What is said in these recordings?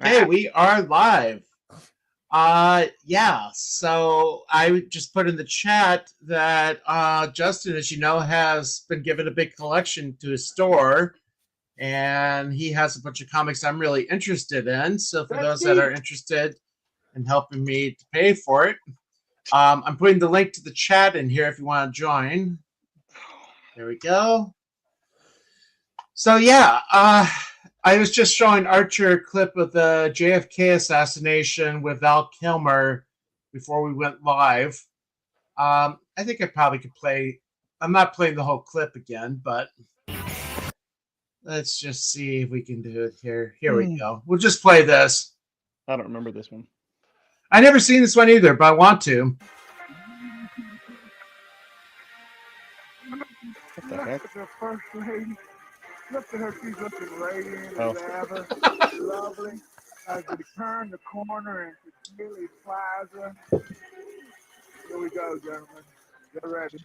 Okay, we are live. Yeah, so I just put in the chat that Justin, as you know, has been given a big collection to his store, and he has a bunch of comics I'm really interested in. So for those that are interested in helping me to pay for it, I'm putting the link to the chat in here if you want to join. There we go. So yeah, I was just showing Archer a clip of the JFK assassination with Val Kilmer before we went live. I think I probably could play. I'm not playing the whole clip again, but let's just see if we can do it here. Here we go. We'll just play this. I don't remember this one. I never seen this one either, but I want to. What the heck? Look at her, she's looking radiant as ever. Lovely. As we turn the corner into Chili Plaza. Here we go, gentlemen. Get ready.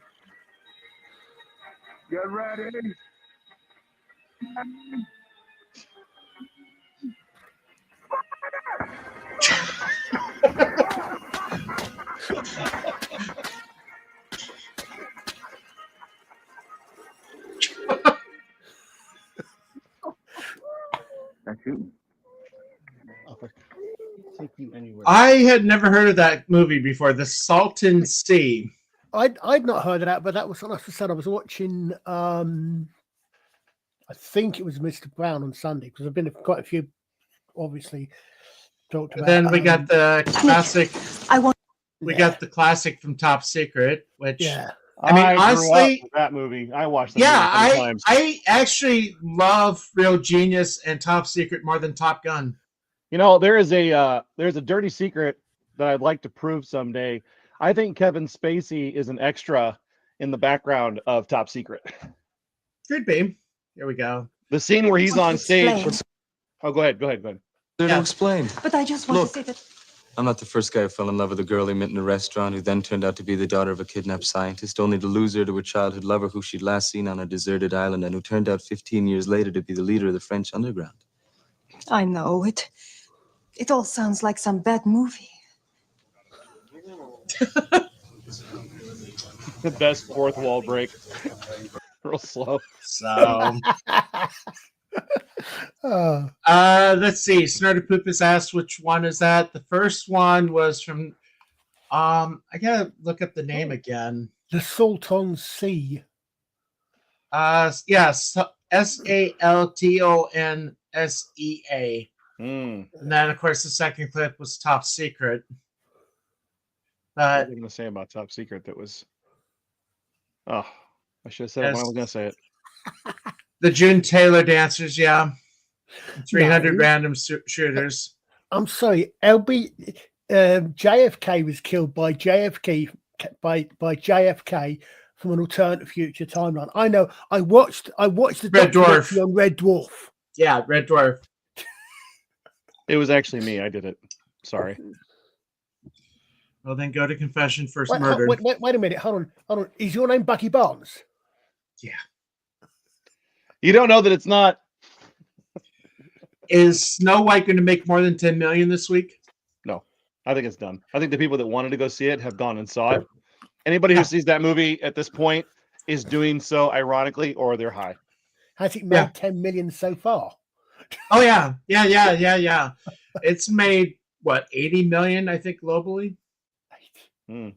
Get ready. Take you anywhere. I had never heard of that movie before, The Salton Sea. I'd not heard of that, but that was what I said. I was watching. I think it was Mr. Brown on Sunday because I've been to quite a few. Obviously, talked about. Then we got the classic. We got the classic from Top Secret, which I mean, honestly, that movie I watched. That yeah, times. I actually love Real Genius and Top Secret more than Top Gun. You know, there's a dirty secret that I'd like to prove someday. I think Kevin Spacey is an extra in the background of Top Secret. Could be. Here we go. The scene where he's on stage. Oh, go ahead. To explain. But I just want to say that I'm not the first guy who fell in love with a girl he met in a restaurant who then turned out to be the daughter of a kidnapped scientist, only to lose her to a childhood lover who she'd last seen on a deserted island and who turned out 15 years later to be the leader of the French underground. I know it. It all sounds like some bad movie. The best fourth wall break. Real slow. So let's see. Snurda Poop has asked which one is that. The first one was from I gotta look up the name again. The Salton Sea. Yes, SALTONSEA. And then, of course, the second clip was Top Secret. What was I going to say about Top Secret? That was. Oh, I should have said it when I was going to say it. The June Taylor dancers, yeah. 300 random shooters. I'm sorry, JFK was killed by JFK from an alternate future timeline. I know. I watched the Red Dwarf on Red Dwarf. Yeah, Red Dwarf. It was actually me. I did it. Sorry. Well, then go to confession first. Wait a minute. Hold on. Is your name Bucky Barnes? Yeah. You don't know that it's not. Is Snow White going to make more than 10 million this week? No, I think it's done. I think the people that wanted to go see it have gone and saw it. Anybody who sees that movie at this point is doing so ironically, or they're high. Has it made 10 million so far? Oh yeah. It's made what, 80 million, I think, globally. 80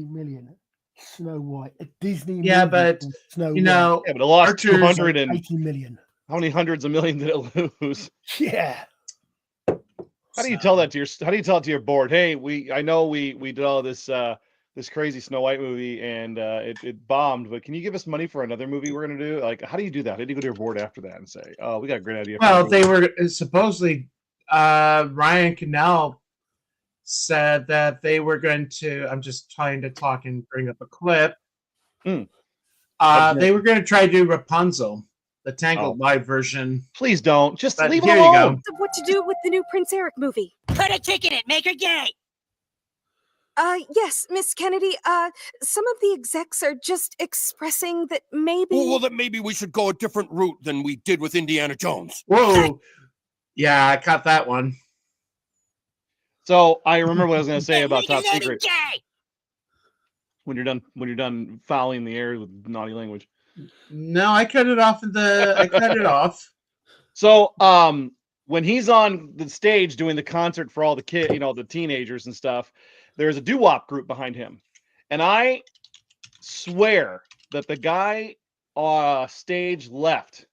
million. Snow White, a Disney movie. Yeah, but Snow you know, but it lost 280 million. How many hundreds of millions did it lose? Yeah. How do you tell that to your board? Hey, I know we did all this this crazy Snow White movie and it bombed, but can you give us money for another movie we're gonna do? Like, how do you do that? How do you go to your board after that and say, oh, we got a great idea? Well, they were supposedly Ryan Cannell said that they were going to. I'm just trying to talk and bring up a clip. They were going to try to do Rapunzel, the Tangled live version. Please don't. Just leave it here alone. You go. What to do with the new Prince Eric movie? Put a chick in it. Make her gay. Yes, Miss Kennedy. Some of the execs are just expressing that maybe. Well, that maybe we should go a different route than we did with Indiana Jones. Whoa. Yeah, I caught that one. So I remember what I was going to say about Top Secret. When you're done fouling the air with naughty language. No, I cut it off I cut it off. So when he's on the stage doing the concert for all the kids, the teenagers and stuff, there's a doo-wop group behind him. And I swear that the guy farthest stage left,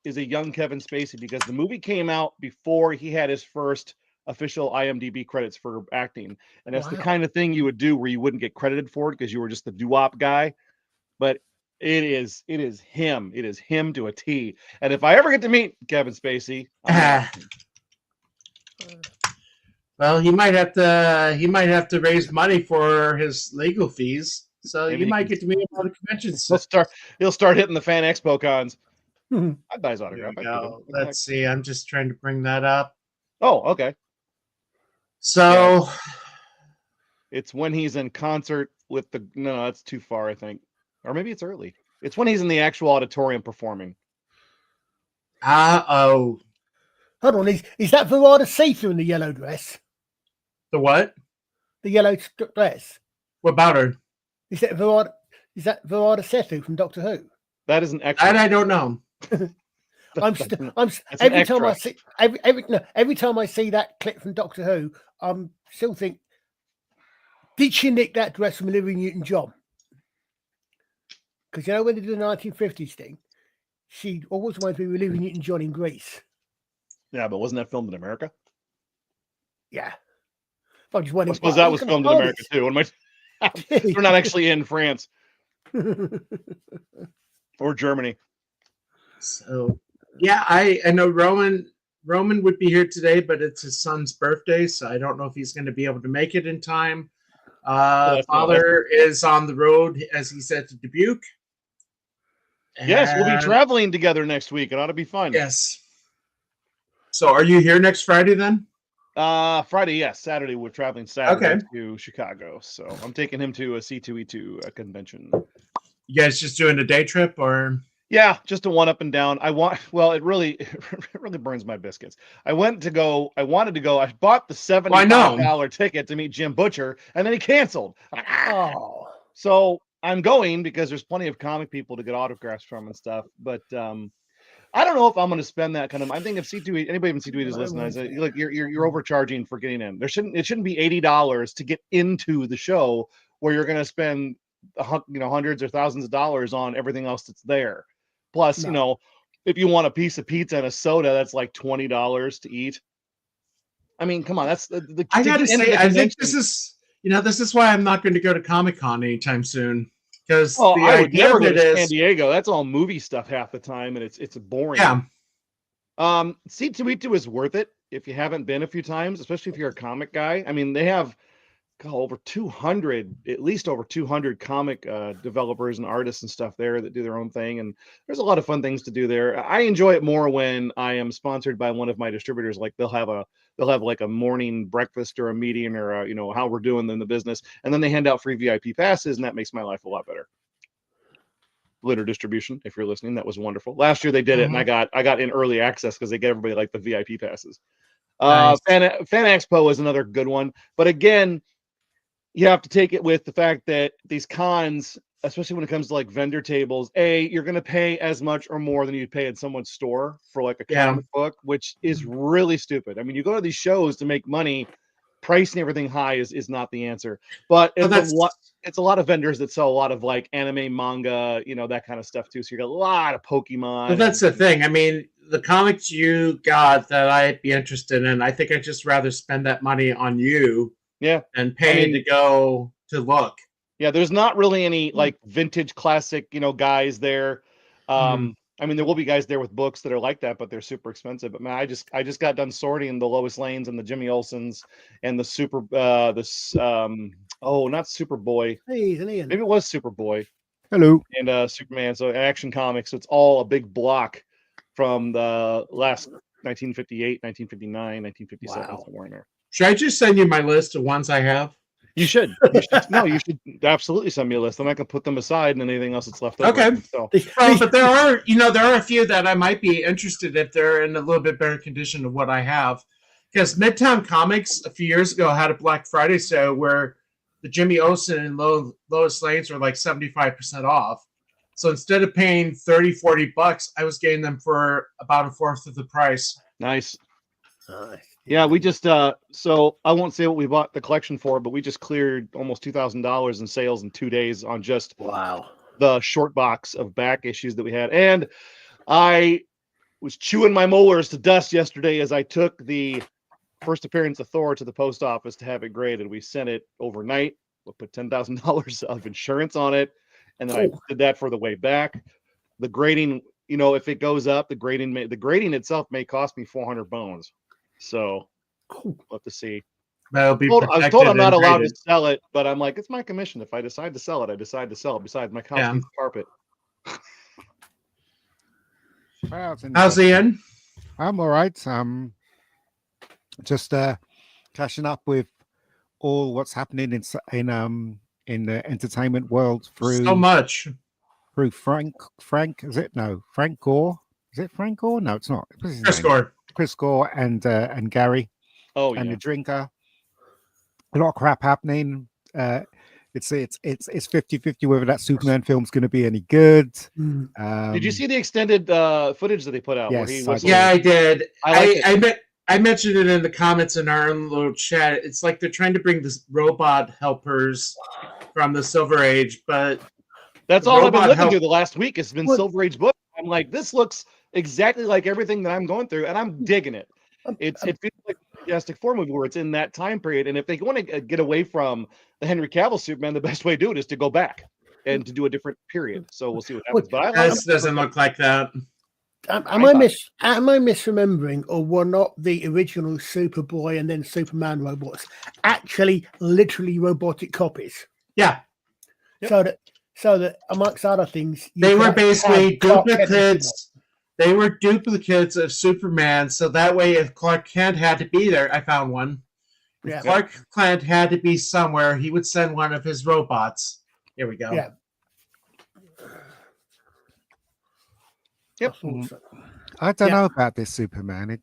is a young Kevin Spacey, because the movie came out before he had his first official IMDb credits for acting. And that's the kind of thing you would do where you wouldn't get credited for it because you were just the doo-wop guy. But it is him. It is him to a T. And if I ever get to meet Kevin Spacey, well, he might have to raise money for his legal fees. So you might get to meet him at the conventions. He'll start hitting the Fan Expo cons. I'd buy his autograph. Let's see. I'm just trying to bring that up. Oh, okay. So it's when he's in concert with no, that's too far, I think. Or maybe it's early. It's when he's in the actual auditorium performing. Hold on, is that Verada see-through in the yellow dress? The what? The yellow dress. What about her? Is that Verada Sethu from Doctor Who? That is an extra. And I don't know. Every time I see that clip from Doctor Who, I'm still think, did she nick that dress from Olivia Newton-John? Because when they did the 1950s thing, she always wanted to be Olivia Newton-John in Greece. Yeah, but wasn't that filmed in America? Yeah. I suppose that was filmed in America too. They're not actually in France or Germany. So yeah, I know Roman would be here today, but it's his son's birthday, so I don't know if he's going to be able to make it in time. Father is on the road, as he said, to Dubuque. Yes, we'll be traveling together next week. It ought to be fun. Yes. So are you here next Friday then? Friday, yes. Saturday, we're traveling Saturday to Chicago. So I'm taking him to a C2E2 convention. You guys just doing a day trip, or? Yeah, just a one up and down. It really burns my biscuits. I wanted to go. I bought the $75 ticket to meet Jim Butcher, and then he canceled. Oh. So I'm going because there's plenty of comic people to get autographs from and stuff. But I don't know if I'm going to spend that kind of. I think if C2E, anybody from C2E is listening, I say, look, you're overcharging for getting in. It shouldn't be $80 to get into the show where you're going to spend hundreds or thousands of dollars on everything else that's there. Plus, if you want a piece of pizza and a soda, that's like $20 to eat. I mean, come on, that's the. I got to say, I think this is why I'm not going to go to Comic-Con anytime soon. Because I would never go to San Diego. That's all movie stuff half the time, and it's boring. Yeah. C2E2 is worth it if you haven't been a few times, especially if you're a comic guy. I mean, they have at least over 200 comic developers and artists and stuff there that do their own thing, and there's a lot of fun things to do there. I enjoy it more when I am sponsored by one of my distributors. Like they'll have like a morning breakfast or a meeting or how we're doing in the business, and then they hand out free VIP passes, and that makes my life a lot better. Litter Distribution, if you're listening, that was wonderful. Last year they did it, and I got in early access because they get everybody like the VIP passes. Nice. Fan Expo is another good one, but again, you have to take it with the fact that these cons, especially when it comes to like vendor tables, you're going to pay as much or more than you'd pay at someone's store for like a comic book, which is really stupid. I mean, you go to these shows to make money. Pricing everything high is not the answer. But it's a lot of vendors that sell a lot of like anime, manga, that kind of stuff too. So you got a lot of Pokemon. Well, that's the thing. I mean, the comics you got that I'd be interested in, I think I'd just rather spend that money on you. Yeah, and paying to go to look. Yeah, there's not really any like vintage classic, guys there. I mean, there will be guys there with books that are like that, but they're super expensive. But man, I just got done sorting the Lois Lanes and the Jimmy Olsens and the not Superboy. Hey, maybe it was Superboy. Hello. And Superman. So Action Comics. So it's all a big block from the last 1958, 1959, 1957 somewhere in there. Should I just send you my list of ones I have? You should. No, you should absolutely send me a list, and I can put them aside, and anything else that's left over. Okay. So, Well, but there are a few that I might be interested if they're in a little bit better condition of what I have. Because Midtown Comics a few years ago had a Black Friday sale where the Jimmy Olsen and Lois Lanes were like 75% off. So instead of paying $30-$40, I was getting them for about a fourth of the price. nice. Yeah, we just so I won't say what we bought the collection for, but we just cleared almost $2,000 in sales in 2 days on just the short box of back issues that we had. And I was chewing my molars to dust yesterday as I took the first appearance of Thor to the post office to have it graded. We sent it overnight. We put $10,000 of insurance on it, and then I did that for the way back. The grading, if it goes up, the grading itself may cost me 400 bones. So we'll have to see. That'll be I was told I'm not allowed to graded. sell it, but I'm like, it's my commission. If I decide to sell it, I decide to sell it. Besides, my house needs carpet. How's Ian? I'm all right. Just catching up with all what's happening in the entertainment world through So much. through Frank. Is it no Frank Gore? Is it Frank Gore? No, it's not. What's his Chris name? Gore. Chris Gore and Gary. Oh, and yeah. the drinker. A lot of crap happening. It's 50-50 whether that Superman film's going to be any good. Did you see the extended footage that they put out? Yes, where he I was did. Yeah, I did. I I mentioned it in the comments in our own little chat. It's like they're trying to bring this robot helpers from the Silver Age, but that's all I've been robot looking help- through the last week. It's been Silver Age book. I'm like, this looks exactly like everything that I'm going through, and I'm digging it. It feels like a Fantastic Four movie where it's in that time period. And if they want to get away from the Henry Cavill Superman, the best way to do it is to go back and to do a different period. So we'll see what happens. But this doesn't look like that. Am I misremembering, or were not the original Superboy and then Superman robots actually literally robotic copies? Yeah. So that amongst other things, you They could were have basically Clark Kent and duplicates. They were duplicates of Superman, so that way, if Clark Kent had to be there, I found one. If Clark Kent had to be somewhere, he would send one of his robots. Here we go. Yeah. Yep. I don't know about this Superman.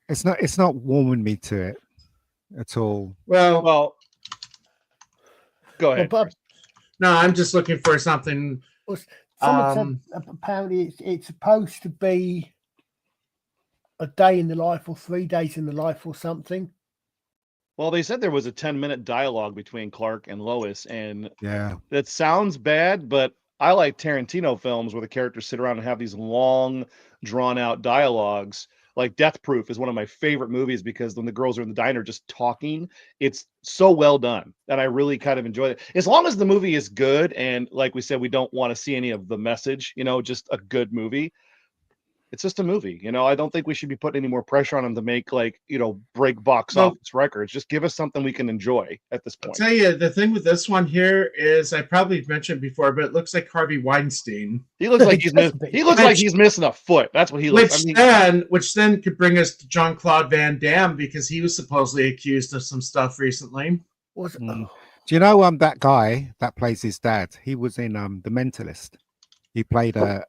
It's not warming me to it at all. Well, go ahead. But no, I'm just looking for something. someone said apparently it's supposed to be a day in the life or 3 days in the life or something. Well, they said there was a 10-minute dialogue between Clark and Lois, and yeah, that sounds bad, but I like Tarantino films where the characters sit around and have these long, drawn-out dialogues. Like Death Proof is one of my favorite movies because when the girls are in the diner just talking, it's so well done, and I really kind of enjoy it. As long as the movie is good, and like we said, we don't want to see any of the message, just a good movie. It's just a movie, I don't think we should be putting any more pressure on them to make break box office records. Just give us something we can enjoy at this point. I'll tell you, the thing with this one here is I probably mentioned before, but it looks like Harvey Weinstein. He looks like he's missing a foot. That's what he looks like. Which then could bring us to Jean-Claude Van Damme because he was supposedly accused of some stuff recently. Do you know that guy that plays his dad? He was in The Mentalist. He played a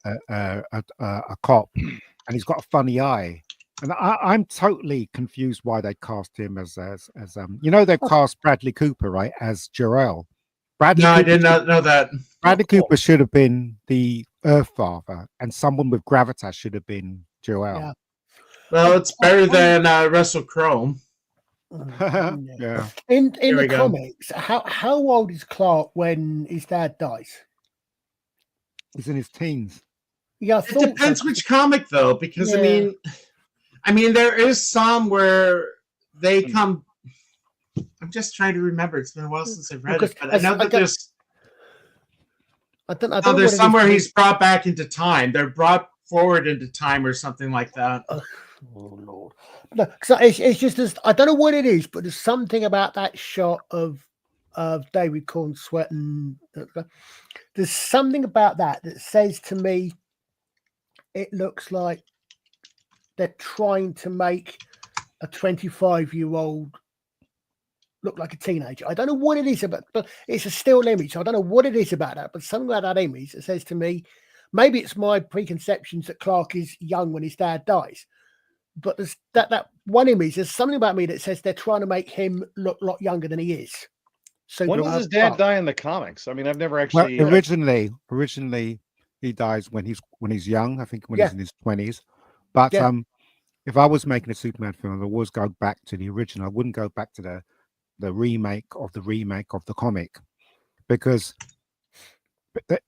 cop, and he's got a funny eye. And I'm totally confused why they cast him as they've cast Bradley Cooper, right, as Jor-El. I did not know that. Bradley Cooper should have been the Earth Father, and someone with gravitas should have been Jor-El. Yeah. Well, it's better than Russell Crowe. Yeah. In the comics, how old is Clark when his dad dies? He's in his teens. Yeah, it depends which comic, though, because I mean, there is some where they come. I'm just trying to remember. It's been a while since I've read it, but I know that there's. There's somewhere he's brought back into time. They're brought forward into time or something like that. Oh Lord! No, it's just I don't know what it is, but there's something about that shot of David Corn sweating. There's something about that says to me it looks like they're trying to make a 25-year-old look like a teenager. I don't know what it is about, but it's a still image. I don't know what it is about that, but something about that image that says to me, maybe it's my preconceptions that Clark is young when his dad dies. But there's that one image, there's something about me that says they're trying to make him look a lot younger than he is. So When does his dad die in the comics? I mean, I've never actually. Well, originally he dies when he's young. I think when he's in his 20s. But if I was making a Superman film, I would always go back to the original. I wouldn't go back to the remake of the comic, because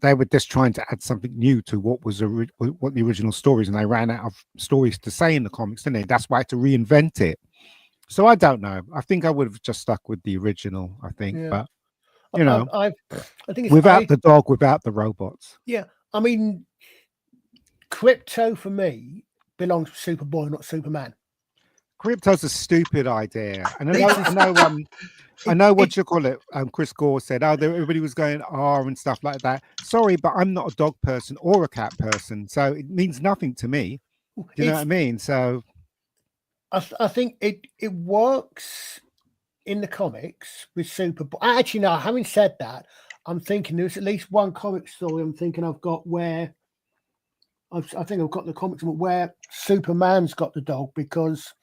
they were just trying to add something new to what the original stories, and they ran out of stories to say in the comics, didn't they? That's why I had to reinvent it. So I don't know. I think I would have just stuck with the original. I think, but you know, I think it's without the dog, without the robots. Yeah, I mean, Crypto for me belongs to Superboy, not Superman. Crypto's a stupid idea, and I know what you call it. Chris Gore said, everybody was going and stuff like that. Sorry, but I'm not a dog person or a cat person, so it means nothing to me. Do you know what I mean? So I think it works in the comics with Superboy. Actually, no, having said that, I'm thinking there's at least one comic story I'm thinking I've got where I think I've got the comics where Superman's got the dog, because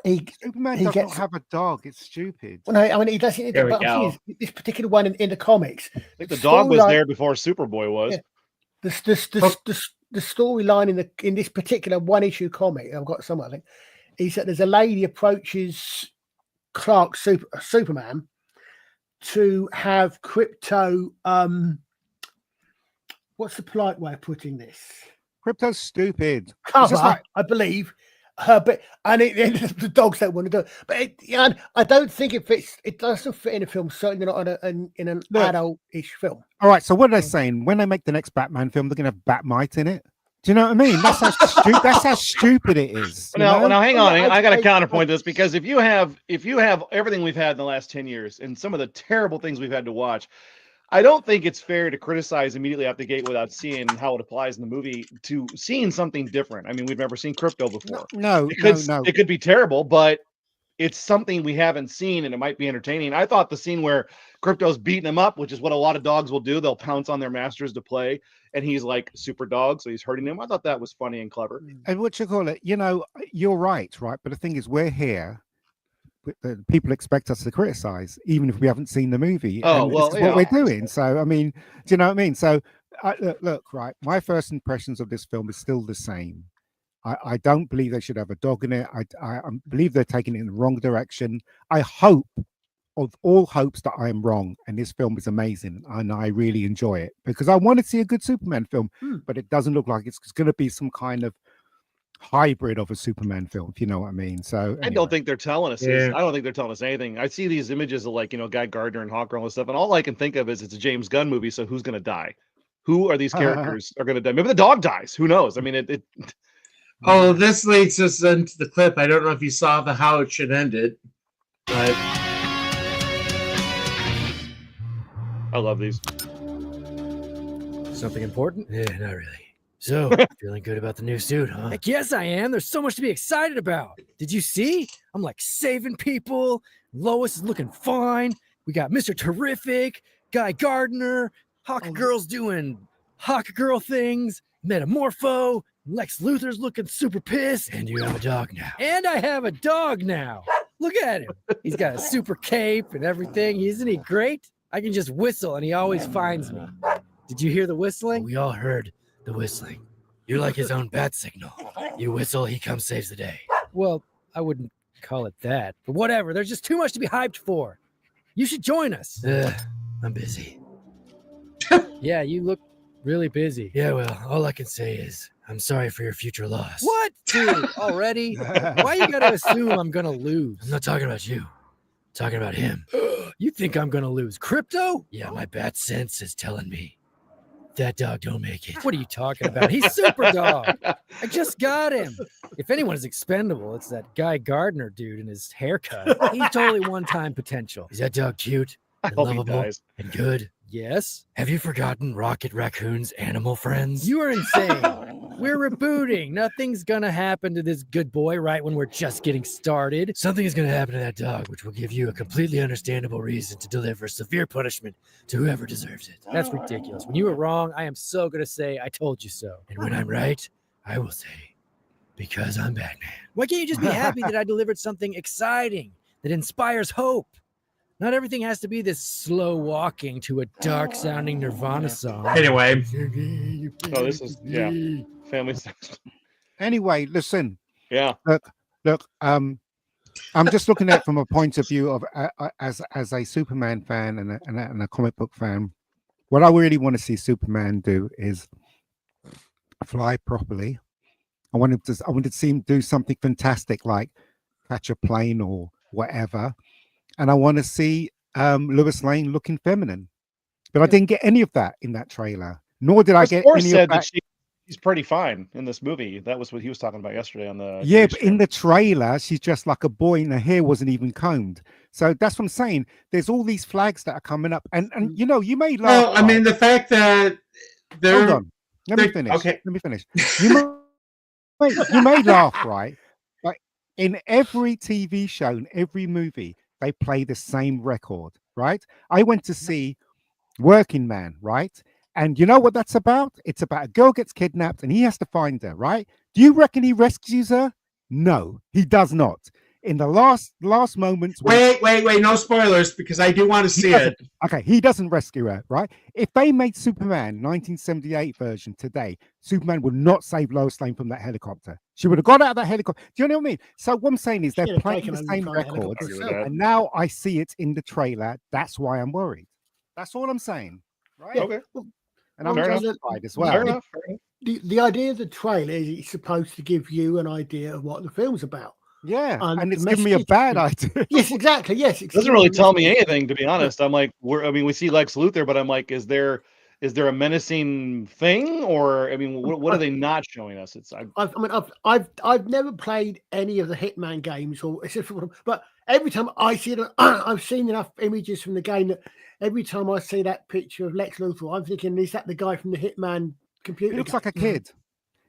Superman doesn't have a dog. It's stupid. Well, no, I mean, he doesn't. But this particular one in the comics, I think the dog was there before Superboy was. Yeah, the storyline in this particular one issue comic, I've got somewhere, I think, is that there's a lady approaches Clark Superman to have Crypto. What's the polite way of putting this? Crypto's stupid. Cover, I believe. But the dogs don't want to do it. But I don't think it fits. It doesn't fit in a film. Certainly not in an adult-ish film. All right. So what are they saying? When they make the next Batman film, they're going to have Batmite in it. Do you know what I mean? That's how stupid. That's how stupid it is. Now, hang on. I got to counterpoint this, because if you have everything we've had in the last 10 years and some of the terrible things we've had to watch, I don't think it's fair to criticize immediately out the gate without seeing how it applies in the movie to seeing something different. I mean, we've never seen Crypto before. No. It could be terrible, but it's something we haven't seen, and it might be entertaining. I thought the scene where Crypto's beating him up, which is what a lot of dogs will do, they'll pounce on their masters to play, and he's like super dog, so he's hurting him. I thought that was funny and clever. And what you call it, you're right? But the thing is, we're here. People expect us to criticize, even if we haven't seen the movie. What we're doing. So, I mean, do you know what I mean? So, look, right. My first impressions of this film is still the same. I don't believe they should have a dog in it. I believe they're taking it in the wrong direction. I hope, of all hopes, that I am wrong, and this film is amazing, and I really enjoy it, because I want to see a good Superman film, but it doesn't look like it's going to be some kind of hybrid of a Superman film, if you know what I mean. So anyway. I don't think they're telling us. I don't think they're telling us anything. I see these images of Guy Gardner and Hawkgirl and stuff, and all I can think of is it's a James Gunn movie. So who's going to die? Who are these characters are going to die? Maybe the dog dies. Who knows? I mean, Oh, this leads us into the clip. I don't know if you saw how it should end it, but I love these. Something important? Yeah, not really. So, feeling good about the new suit, huh? Heck yes, I am. There's so much to be excited about. Did you see? I'm saving people. Lois is looking fine. We got Mr. Terrific, Guy Gardner, Hawk Girl's doing Hawk Girl things, Metamorpho, Lex Luthor's looking super pissed. And you have a dog now. And I have a dog now. Look at him. He's got a super cape and everything. Isn't he great? I can just whistle and he always finds me. Did you hear the whistling? We all heard the whistling. You're like his own bat signal. You whistle, he comes, saves the day. Well, I wouldn't call it that, but whatever. There's just too much to be hyped for. You should join us. I'm busy. Yeah, you look really busy. Yeah, well, all I can say is I'm sorry for your future loss. What? Dude, already? Why you gotta assume I'm gonna lose? I'm not talking about you. I'm talking about him. You think I'm gonna lose Crypto? Yeah, my bat sense is telling me that dog don't make it. What are you talking about? He's super dog. I just got him. If anyone's expendable, it's that Guy Gardner dude and his haircut. He's totally one-time potential. Is that dog cute? I And hope he lovable dies. and good? Yes? Have you forgotten Rocket Raccoon's animal friends? You are insane. We're rebooting. Nothing's gonna happen to this good boy right when we're just getting started. Something is going to happen to that dog, which will give you a completely understandable reason to deliver severe punishment to whoever deserves it. That's ridiculous. When you were wrong, I am so gonna say I told you so. And when I'm right, I will say, because I'm Batman. Why can't you just be happy that I delivered something exciting that inspires hope? Not everything has to be this slow walking to a dark sounding Nirvana song. Anyway, Oh, this is family sex. Anyway, listen. Yeah. Look. I'm just looking at it from a point of view of as a Superman fan and a comic book fan. What I really want to see Superman do is fly properly. I wanted to see him do something fantastic like catch a plane or whatever. And I want to see Lois Lane looking feminine. But I didn't get any of that in that trailer. Nor did I get any of that. She's pretty fine in this movie. That was what he was talking about yesterday on the Yeah, but in the trailer, she's just like a boy and her hair wasn't even combed. So that's what I'm saying. There's all these flags that are coming up. And you know, you may laugh. well, I mean, the fact that they're... Hold on. Let me finish. Okay. Let me finish. You may laugh, right? But in every TV show, in every movie, they play the same record, right? I went to see Working Man, right? And you know what that's about? It's about a girl gets kidnapped and he has to find her, right? Do you reckon he rescues her? No, he does not. In the last moments. Wait, no spoilers because I do want to see it. Okay, he doesn't rescue her, right? If they made Superman 1978 version today, Superman would not save Lois Lane from that helicopter. She would have got out of that helicopter. Do you know what I mean? So what I'm saying is they're playing the same records, and now I see it in the trailer. That's why I'm worried. That's all I'm saying, right? Yeah, okay. And I'm justified as well. Fair enough. The idea of the trailer is it's supposed to give you an idea of what the film's about. Yeah, and it's giving me a bad idea. Yes, exactly. Yes, it doesn't really tell me anything, to be honest. I'm like, we see Lex Luthor, but I'm like, is there a menacing thing, or I mean, what are they not showing us? I've never played any of the Hitman games, or except for, but every time I see it, I've seen enough images from the game that every time I see that picture of Lex Luthor, I'm thinking, is that the guy from the Hitman computer? He looks like a kid.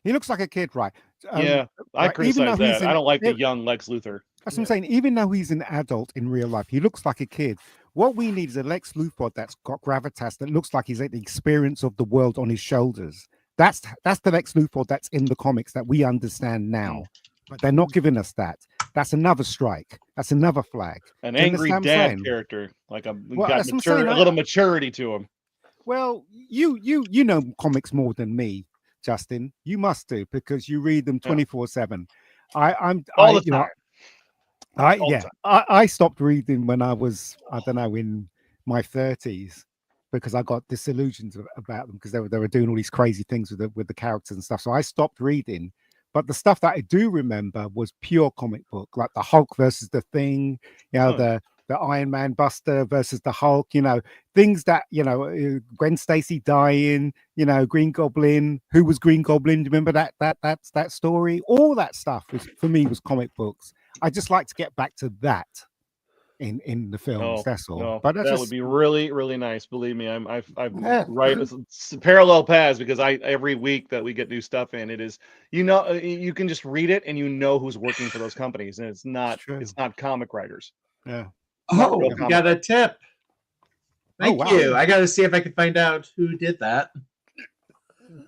He looks like a kid, right? Yeah, I criticize that. I don't like the young Lex Luthor. That's what I'm saying. Even though he's an adult in real life, he looks like a kid. What we need is a Lex Luthor that's got gravitas, that looks like he's at the experience of the world on his shoulders. That's the Lex Luthor that's in the comics that we understand now. But they're not giving us that. That's another strike. That's another flag. An angry dad character, like a little maturity to him. Well, you know comics more than me, Justin. You must do because you read them 24/7. I stopped reading when I was, I don't know, in my 30s because I got disillusioned about them because they were doing all these crazy things with the characters and stuff. So I stopped reading. But the stuff that I do remember was pure comic book, like the Hulk versus the Thing, you know, the Iron Man Buster versus the Hulk, you know, things that, you know, Gwen Stacy dying, you know, Green Goblin, who was Green Goblin? Do you remember that story? All that stuff for me was comic books. I just like to get back to that in the films. That's all. No, but that would be really, really nice. Believe me, I've right parallel paths because every week that we get new stuff in, it is, you know, you can just read it and you know who's working for those companies, and it's not comic writers. Yeah. Oh, we got a tip. Thank you. I got to see if I can find out who did that.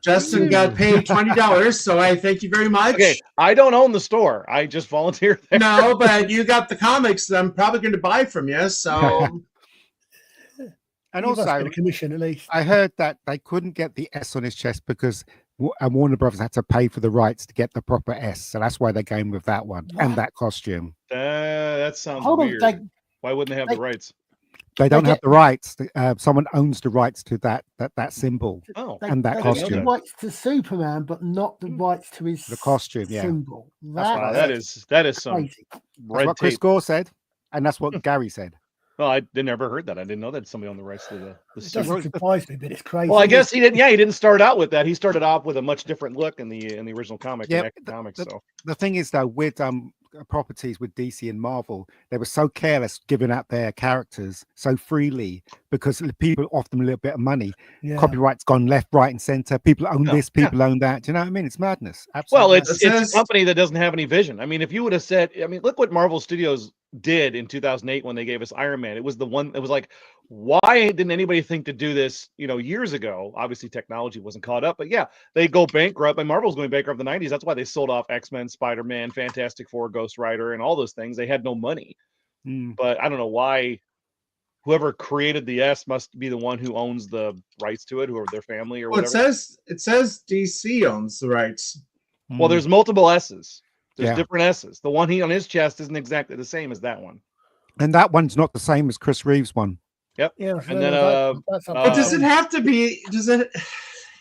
Justin got paid $20, so I thank you very much. Okay, I don't own the store. I just volunteered there. No, but you got the comics that I'm probably going to buy from you. So, and also a commission at least. I heard that they couldn't get the S on his chest because Warner Brothers had to pay for the rights to get the proper S, so that's why they came with that one and that costume. That sounds weird. Why wouldn't they have the rights? They don't have the rights. Someone owns the rights to that symbol and that costume. They have the rights to Superman, but not the rights to his costume. symbol. That is some crazy. That's what Chris Gore said, and that's what Gary said. Well, I never heard that. I didn't know that somebody owned the rights to the It doesn't surprise me, but it's crazy. Well, I guess he didn't. Yeah, he didn't start out with that. He started off with a much different look in the original comic. Yeah, comics. The thing is though, with properties with DC and Marvel, they were so careless giving out their characters so freely because people offer them a little bit of money. Yeah. Copyright's gone left, right, and center. People own No, this, people own that. Do you know what I mean? It's madness. Well, Absolutely. it's a company that doesn't have any vision. I mean, if you would have said, I mean, look what Marvel Studios did in 2008 when they gave us Iron Man. It was the one. It was like, why didn't anybody think to do this? Years ago. Obviously, technology wasn't caught up. But yeah, they go bankrupt. And Marvel's going bankrupt in the 90s. That's why they sold off X-Men, Spider-Man, Fantastic Four, Ghost Rider, and all those things. They had no money. But I don't know why. Whoever created the S must be the one who owns the rights to it, whoever their family or whatever. It says DC owns the rights. Well, there's multiple S's. There's Yeah. different S's. The one on his chest isn't exactly the same as that one. And that one's not the same as Chris Reeves' one. Yep. Yeah. And then But does it have to be? Does it?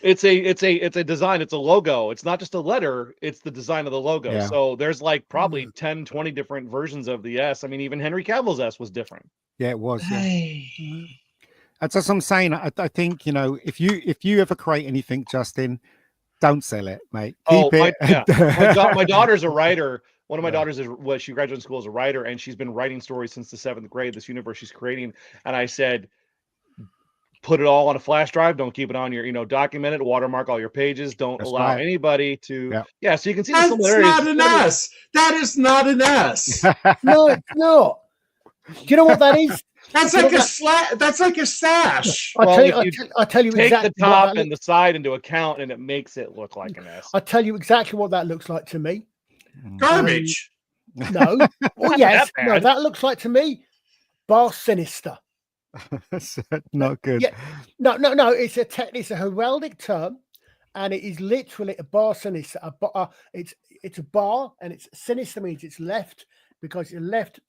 It's a design. It's a logo. It's not just a letter. It's the design of the logo. Yeah. So there's like probably 10, 20 different versions of the S. I mean, even Henry Cavill's S was different. Yeah, it was. Yeah. That's what I'm saying. I think, if you ever create anything, Justin, don't sell it, mate. Keep it. My daughter's a writer. One of my daughters she graduated school as a writer, and she's been writing stories since the 7th grade. This universe she's creating, and I said, put it all on a flash drive. Don't keep it on your, document it, watermark all your pages. Don't allow anybody to. Yeah. So you can see the similarities. That's not an S. That is not an S. No, it's not. Do you know what that is? That's like a That's like a sash. I'll tell you take exactly the top and the side into account, and it makes it look like an S. I'll tell you exactly what that looks like to me. Garbage. No. Well, yes. No, that looks like to me bar sinister. Not good. Yeah. No. It's a heraldic term, and it is literally a bar sinister. It's a bar, and it's sinister means it's left, because it's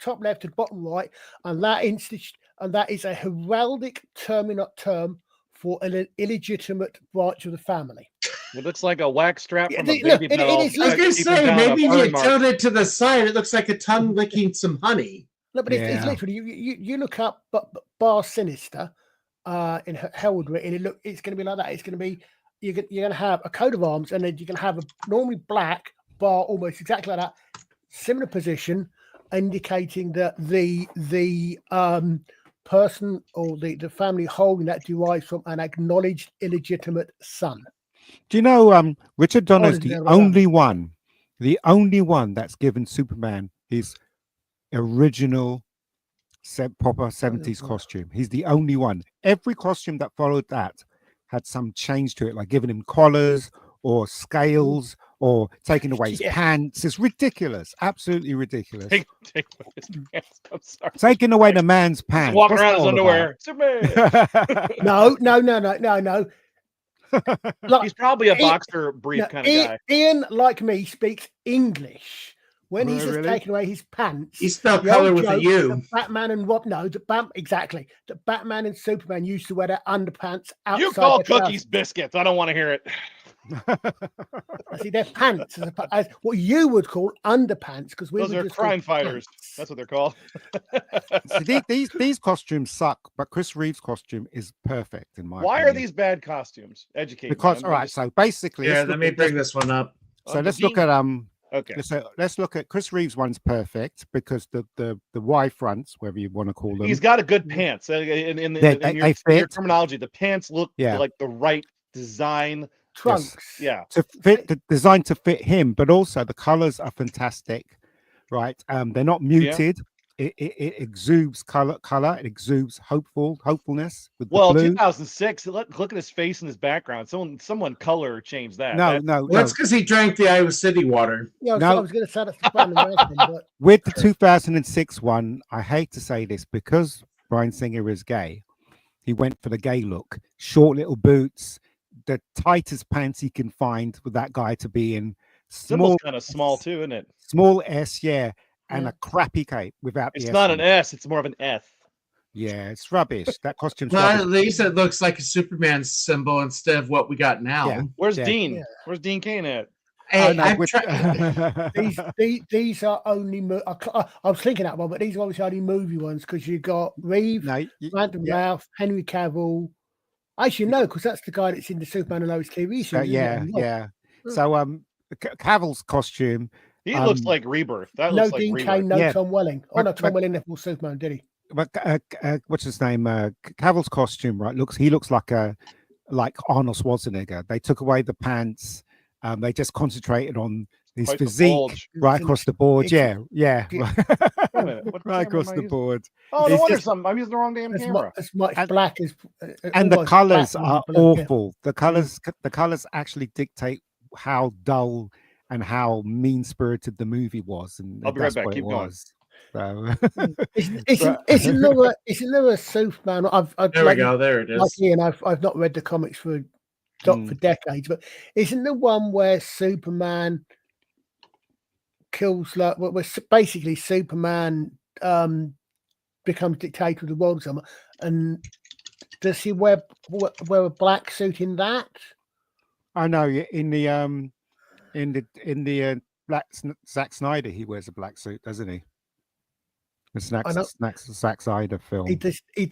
top left and bottom right, and that is a heraldic term for an illegitimate branch of the family. It looks like a wax strap from a look, baby it doll. is- I was going to say, maybe if you tilt it to the side, it looks like a tongue licking some honey. No, but it's literally you look up bar sinister in heraldry, and it's going to be like that. It's going to be you're going to have a coat of arms, and then you can have a normally black bar, almost exactly like that, similar position, indicating that the person or the family holding that derives from an acknowledged illegitimate son. Do you know Richard Donner's the only one that's given Superman his original proper 70s costume? He's the only one. Every costume that followed that had some change to it, like giving him collars or scales or taking away his pants. It's ridiculous, absolutely ridiculous. Take away his pants. I'm sorry. Taking away the man's pants. Walking around in his underwear. Superman. No. He's probably a boxer brief kind of guy. Ian, like me, speaks English. When he says taking away his pants, he spelled color with a U. Batman and exactly. The Batman and Superman used to wear their underpants outside. You call cookies biscuits. I don't want to hear it. See, they're pants as what you would call underpants, because those are crime fighters. Pants. That's what they're called. See, these costumes suck, but Chris Reeves' costume is perfect in my opinion. Why are these bad costumes? Educate me. Because all right, so basically, let me bring this one up. So let's look at Okay. Let's look at Chris Reeves' one's perfect because the Y fronts, whatever you want to call them, he's got a good pants. In your terminology, the pants look like the right design. Trunks, to fit, designed to fit him, but also the colors are fantastic, right? They're not muted. It exudes color. It exudes hopefulness. With the blue. 2006. Look at his face and his background. Someone color changed that. No. That's because he drank the Iowa City water. Yeah, I was going to say that's but with the 2006 one, I hate to say this because Bryan Singer is gay. He went for the gay look, short little boots, the tightest pants he can find with that guy to be in. Symbol's kind of small too, isn't it? Small S, and a crappy cape without. It's not an S; it's more of an F. Yeah, it's rubbish. That costume's well, rubbish. At least it looks like a Superman symbol instead of what we got now. Yeah. Where's Dean? Yeah. Where's Dean Cain at? Hey, these are only. I was thinking that one, but these are obviously only movie ones because you got Reeve, Random Ralph, Henry Cavill. Actually, no, because that's the guy that's in the Superman and Lois TV show. So, Cavill's costume. He looks like Rebirth. That no looks like Dean Rebirth. Cain, no Tom Welling. Oh, no, Tom Welling never was Superman, did he? what's his name? Cavill's costume, right? He looks like Arnold Schwarzenegger. They took away the pants. They just concentrated on his Quite the physique bulge. right across the board. Yeah. Wait a minute. What Right camera across am I the using? board. Oh, no It's wonder just- I'm using the wrong damn camera. As much And- black as and the almost colors black are and blue, yeah. awful. The colors actually dictate how dull and how mean-spirited the movie was, and I'll be right that's back. what it Keep going. was. So, It's another Superman. I've There we go. There it like is. Ian, I've not read the comics for decades, but isn't the one where Superman kills where basically Superman becomes dictator of the world somewhere, and does he wear a black suit in that? I know in the Zack Snyder, he wears a black suit, doesn't he? The Zack Snyder film. He does. I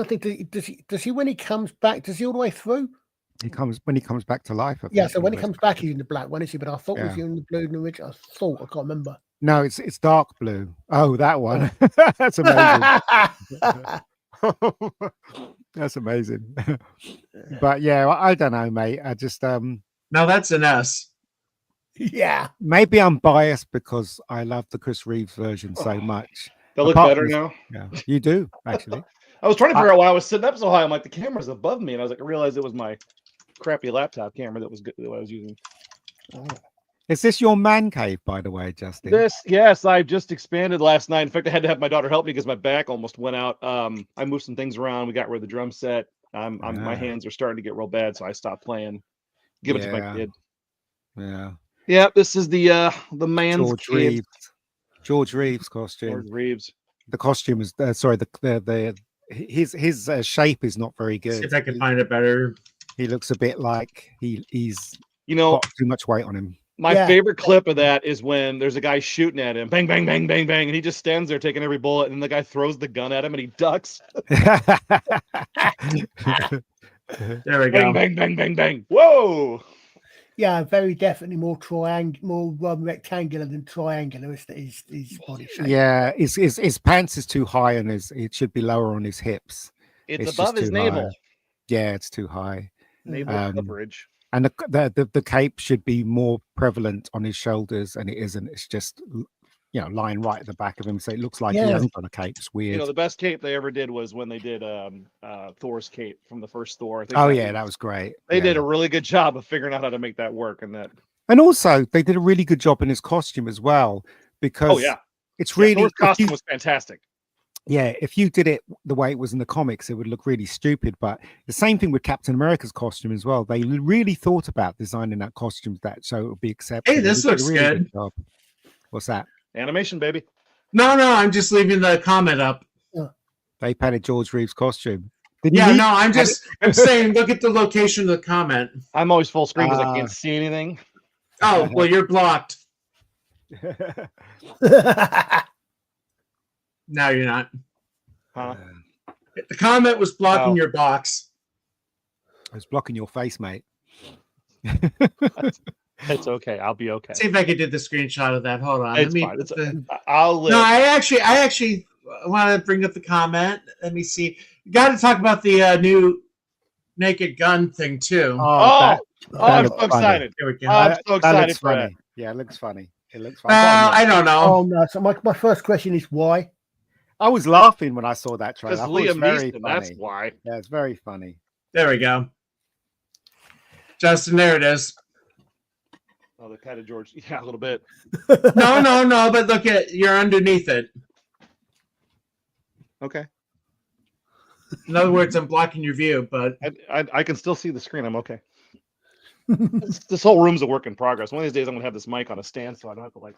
think does he when he comes back? Does he all the way through? When he comes back to life. I Yeah. think So when he wears comes back, he's in the black one, is he? But I thought it was Yeah. in the blue in the original. I thought I can't remember. No, it's dark blue. Oh, that one. That's amazing. That's amazing. But yeah, I don't know, mate. I just Now that's an S. Yeah. maybe I'm biased because I love the Chris Reeves version so much. They look Apart better from- now. Yeah, you do actually. I was trying to figure out why I was sitting up so high. I'm like, the camera's above me, and I was like, I realized it was my crappy laptop camera that I was using. Is this your man cave, by the way, Justin? Yes, I just expanded last night. In fact, I had to have my daughter help me because my back almost went out. I moved some things around. We got rid of the drum set. My hands are starting to get real bad, so I stopped playing. Give it to my kid. Yeah. Yeah, this is the man's George kid. Reeves. George Reeves costume. George Reeves. The costume is sorry. His shape is not very good. See if I can find it better. He looks a bit like he's got too much weight on him. My favorite clip of that is when there's a guy shooting at him, bang, bang, bang, bang, bang, and he just stands there taking every bullet, and the guy throws the gun at him, and he ducks. There we Bang, go. bang, bang, bang, bang. Whoa! Yeah, very definitely more rectangular than triangular is his body shape. Yeah, his pants is too high, and it should be lower on his hips. It's just above his too navel. high. Yeah, it's too high. Navel coverage. And the cape should be more prevalent on his shoulders, and it isn't. It's just lying right at the back of him, so it looks like he hasn't got a cape. It's weird. The best cape they ever did was when they did Thor's cape from the first Thor. I think that was great. They did a really good job of figuring out how to make that work, And also, they did a really good job in his costume as well, because it's really Thor's costume was fantastic. Yeah, if you did it the way it was in the comics, it would look really stupid. But the same thing with Captain America's costume as well. They really thought about designing that costume so it would be acceptable. Hey, this looks good. Job. What's that? Animation, baby. No, I'm just leaving the comment up. They painted George Reeves' costume. I'm saying look at the location of the comment. I'm always full screen because I can't see anything. Oh, well, you're blocked. No, you're not. Huh? The comment was blocking your box. I was blocking your face, mate. It's okay. I'll be okay. See if I could do the screenshot of that. Hold on. It's fine. I'll live. No, I actually want to bring up the comment. Let me see. Got to talk about the new Naked Gun thing too. I'm so excited. Here we go. I'm so excited for funny. that. Yeah, it looks funny. It looks funny. I don't know. Oh no! So my first question is why? I was laughing when I saw that trailer. Because I thought it was Liam very Neeson, funny. that's why. Yeah, it's very funny. There we go. Justin, there it is. Oh, the cat of George. Yeah, a little bit. No, but look you're underneath it. Okay. In other words, I'm blocking your view, but I can still see the screen. I'm okay. This whole room's a work in progress. One of these days, I'm gonna have this mic on a stand, so I don't have to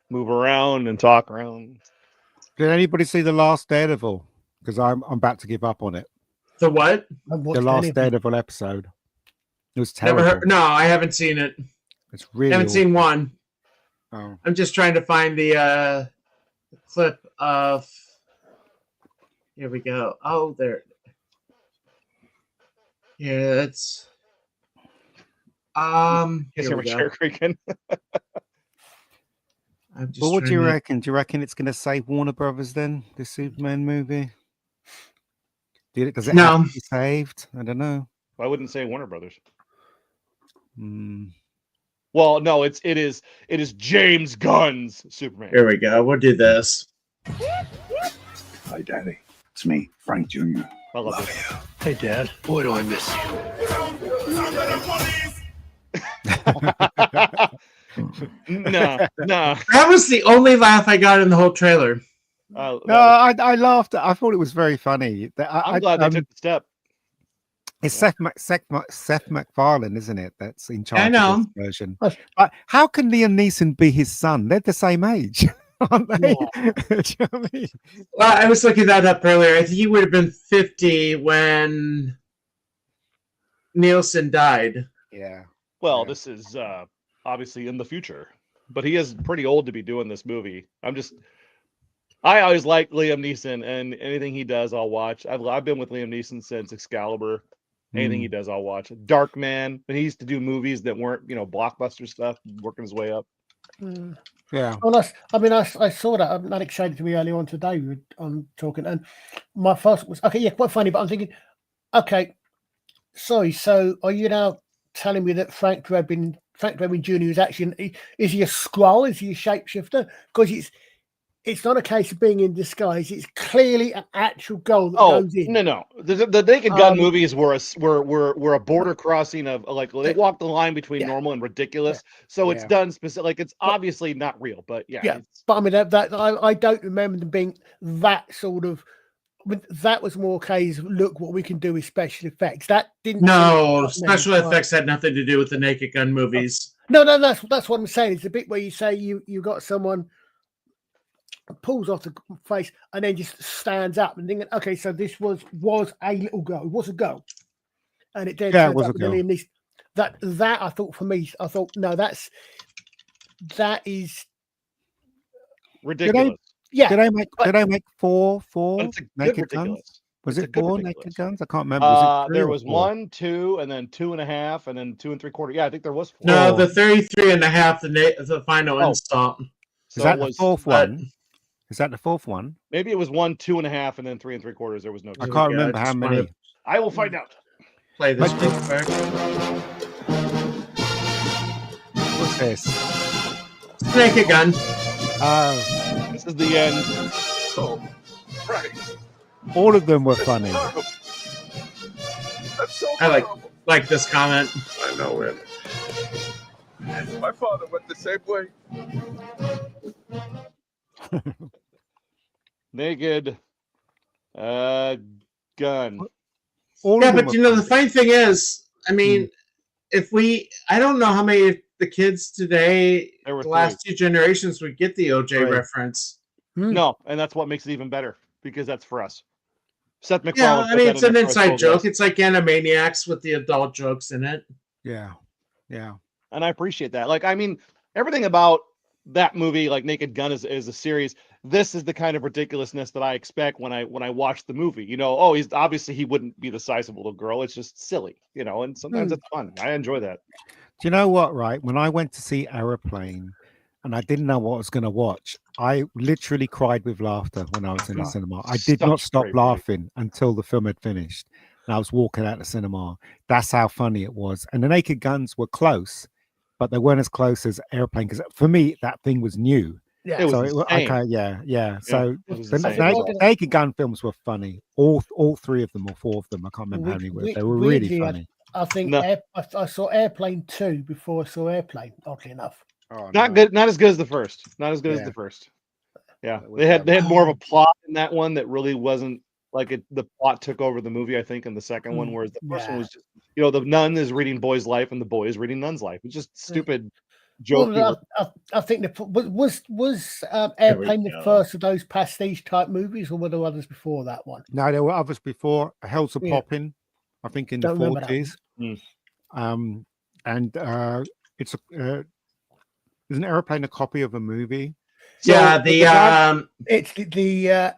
move around and talk around. Did anybody see the last Daredevil? Because I'm about to give up on it. The what? The last Daredevil episode. It was terrible. Never heard. No, I haven't seen it. It's really. I haven't seen one. Oh. I'm just trying to find the clip of. Here we go. Oh, there. Yeah, it's. Hear my chair creaking. I'm just Well, what do you trying to- reckon? Do you reckon it's going to save Warner Brothers then? The Superman movie? Does it have to be saved? I don't know. I wouldn't say Warner Brothers. Mm. Well, no, it is James Gunn's Superman. Here we go. We'll do this. Hi, Daddy. It's me, Frank Jr. I love this. Hey, Dad. Boy, do I miss you. No. That was the only laugh I got in the whole trailer. No, I laughed. I thought it was very funny. I'm glad they took the step. It's Seth MacFarlane, isn't it? That's in charge I know. of this version. But how can Liam Neeson be his son? They're the same age, aren't they? Yeah. Do you know what I mean? Well, I was looking that up earlier. I think he would have been 50 when Nielsen died. Yeah. Well, this is obviously in the future, but he is pretty old to be doing this movie. I always like Liam Neeson, and anything he does, I'll watch. I've been with Liam Neeson since Excalibur. Anything he does, I'll watch. Darkman, but he used to do movies that weren't, blockbuster stuff, working his way up. Yeah. Well, I saw that. I'm not excited to be earlier on today. We were talking, and my first was okay. Yeah, quite funny. But I'm thinking, okay, sorry. So, are you now telling me that Frank Drebin Jr. is actually is he a Skrull? Is he a shapeshifter? Because it's not a case of being in disguise. It's clearly an actual goal that goes in. No. The Naked Gun movies were a border crossing of they walked the line between normal and ridiculous. So it's done specific. Like it's obviously not real, but yeah. But I mean that I don't remember them being that sort of. I mean, that was more case. Look what we can do with special effects. That didn't. No, special effects had nothing to do with the Naked Gun movies. No, that's what I'm saying. It's a bit where you say you got someone pulls off the face and then just stands up and thinking, okay, so this was a little go. It was a go, and it then it was a go. That I thought for me, no, that is ridiculous. Did I make four Naked Guns? Was it four Naked Guns? I can't remember. There was 1, 2, and then 2.5, and then 2 3/4. Yeah, I think there was 4. No, the 33.5, the final install. Is that the fourth one? Is that the fourth one? Maybe it was 1, 2.5, and then 3 3/4. There was no. I can't remember how many. I will find out. Play this real quick. What's this? Naked Gun. This is the end. Oh, right. All of them were funny. That's so I like this comment. I know it. My father went the same way. Naked Gun. Yeah, but the funny thing is, I mean, I don't know how many of the kids today, the last 2 generations, would get the OJ reference. No, and that's what makes it even better because that's for us. Seth MacFarlane. Yeah, I mean, it's an inside joke. It's like Animaniacs with the adult jokes in it. Yeah. And I appreciate that. Like, I mean, everything about that movie, like Naked Gun, is a series. This is the kind of ridiculousness that I expect when I watch the movie. He's obviously he wouldn't be the size of a little girl. It's just silly, and sometimes it's fun. I enjoy that. Do you know what? Right, when I went to see Aeroplane, and I didn't know what I was going to watch, I literally cried with laughter when I was in the cinema. I did not stop laughing until the film had finished, and I was walking out the cinema. That's how funny it was. And the Naked Guns were close, but they weren't as close as Airplane because for me that thing was new. Yeah, So So the Naked Gun films were funny. All 3 of them or 4 of them. I can't remember how many were. They were really funny. I think I saw Airplane 2 before I saw Airplane. Oddly enough. Not good. Not as good as the first. Not as good as the first. Yeah, they had more of a plot in that one that really wasn't like it. The plot took over the movie, I think, in the second one, whereas the first one was just the nun is reading boy's life and the boy is reading nun's life. It's just stupid joke. Well, I think was Airplane the first of those pastiche type movies, or were there others before that one? No, there were others before. Hells a Poppin', I think in the 40s. And it's isn't Airplane a copy of a movie? Yeah, it's the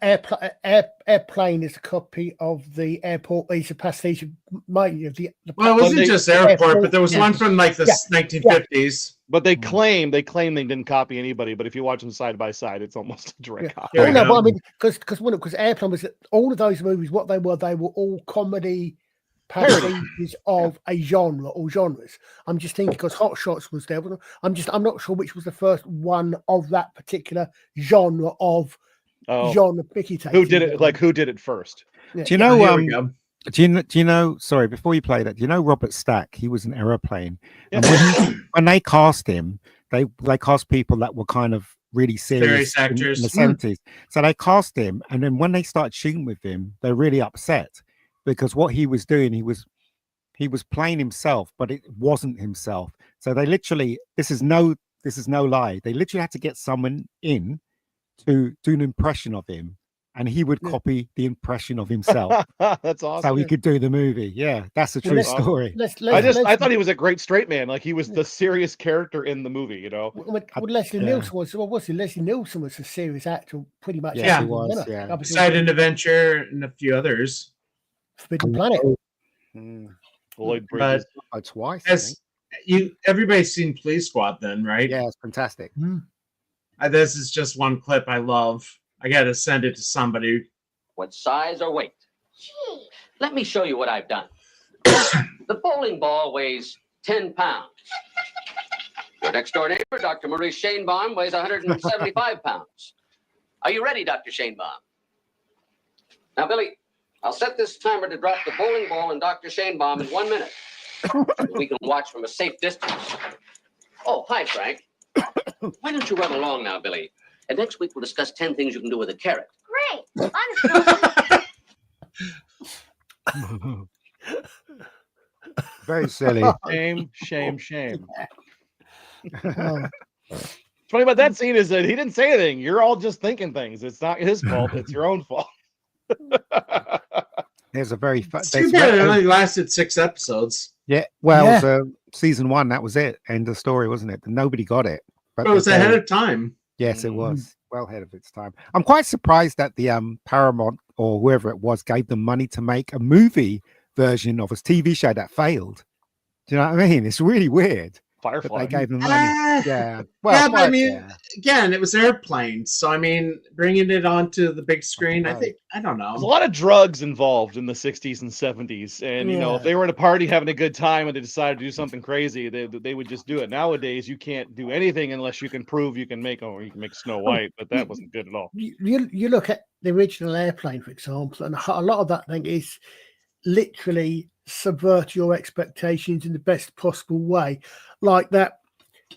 Airplane is a copy of the airport. It's a pastiche of the. Well, it wasn't just airport, but there was one from like the 1950s. But they claim they didn't copy anybody. But if you watch them side by side, it's almost a direct copy. Oh, no, but I mean, because Airplane was all of those movies. What they were all comedy parodies of a genre or genres. I'm just thinking because Hot Shots was there. I'm not sure which was the first one of that particular genre of genre picky taste. Who did it? Like who did it first? Yeah. Do you know? Do you know? Sorry, before you play that, do you know Robert Stack? He was an Aeroplane, and when they cast him, they cast people that were kind of really serious actors in the 70s. So they cast him, and then when they started shooting with him, they're really upset because what he was doing, he was playing himself, but it wasn't himself. So they literally, this is no lie. They literally had to get someone in to do an impression of him, and he would copy the impression of himself. That's awesome. So he could do the movie. Yeah, that's a true story. I thought he was a great straight man. Like he was the serious character in the movie, you know. Leslie Nielsen was Leslie Nielsen was a serious actor, pretty much. Yeah, he was. Yeah, Silent Adventure and a few others. Forbidden Planet. Lloyd Bridges. Twice. Everybody's seen Police Squad, then, right? Yeah, it's fantastic. This is just one clip I love. I gotta send it to somebody. What size or weight? Gee. Let me show you what I've done. The bowling ball weighs 10 pounds. Your next door neighbor, Dr. Maurice Shanebaum, weighs 175 pounds. Are you ready, Dr. Shanebaum? Now, Billy, I'll set this timer to drop the bowling ball and Dr. Shanebaum in 1 minute. We can watch from a safe distance. Oh, hi, Frank. Why don't you run along now, Billy? And next week we'll discuss 10 things you can do with a carrot. Great. Very silly. Shame. What's funny about that scene is that he didn't say anything. You're all just thinking things. It's not his fault. It's your own fault. There's a very fun. Too bad it only lasted 6 episodes. Yeah, well, season 1, that was it. End of story, wasn't it? Nobody got it. But it was ahead of time. Yes, it was well ahead of its time. I'm quite surprised that the Paramount or whoever it was gave them money to make a movie version of a TV show that failed. Do you know what I mean? It's really weird. Firefly. They gave them money. Yeah. Well, yeah, but I mean, again, it was Airplane. So, I mean, bringing it onto the big screen, I don't know. There's a lot of drugs involved in the 60s and 70s. And, you know, if they were at a party having a good time and they decided to do something crazy, they would just do it. Nowadays, you can't do anything unless you can prove you can make Snow White, but that wasn't good at all. You look at the original Airplane, for example, and a lot of that thing is literally subvert your expectations in the best possible way. Like that,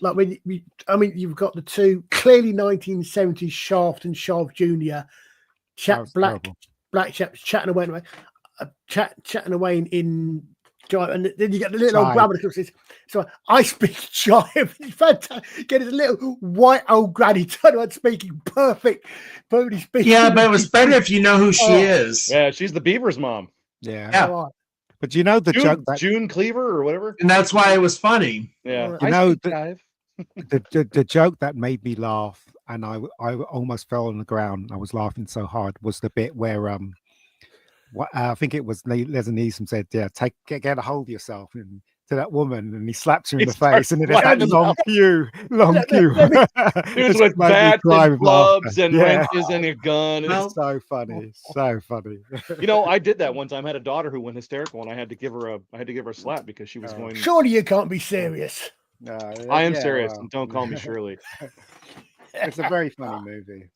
like when you've got the two clearly 1970s Shaft and Shaft Jr. Black chaps chatting away in jive, and then you get the little old grandma who says, "So I speak jive." It's fantastic. Get his little white old granny turn around speaking perfect, speaking. Yeah, but it was better if you know who she is. Yeah, she's the Beaver's mom. Yeah. But do you know the joke that June Cleaver or whatever? And that's why it was funny. Yeah. You know the joke that made me laugh and I almost fell on the ground. I was laughing so hard was the bit where I think it was Leslie Neeson said, "Yeah, get a hold of yourself," and to that woman, and he slapped her in the face, and it is that long queue. He was with bats and clubs and wrenches and a gun. It's so funny, so funny. You know, I did that one time. I had a daughter who went hysterical, and I had to give her a slap because she was going. Surely you can't be serious. I am serious, and don't call me Shirley. It's a very funny movie.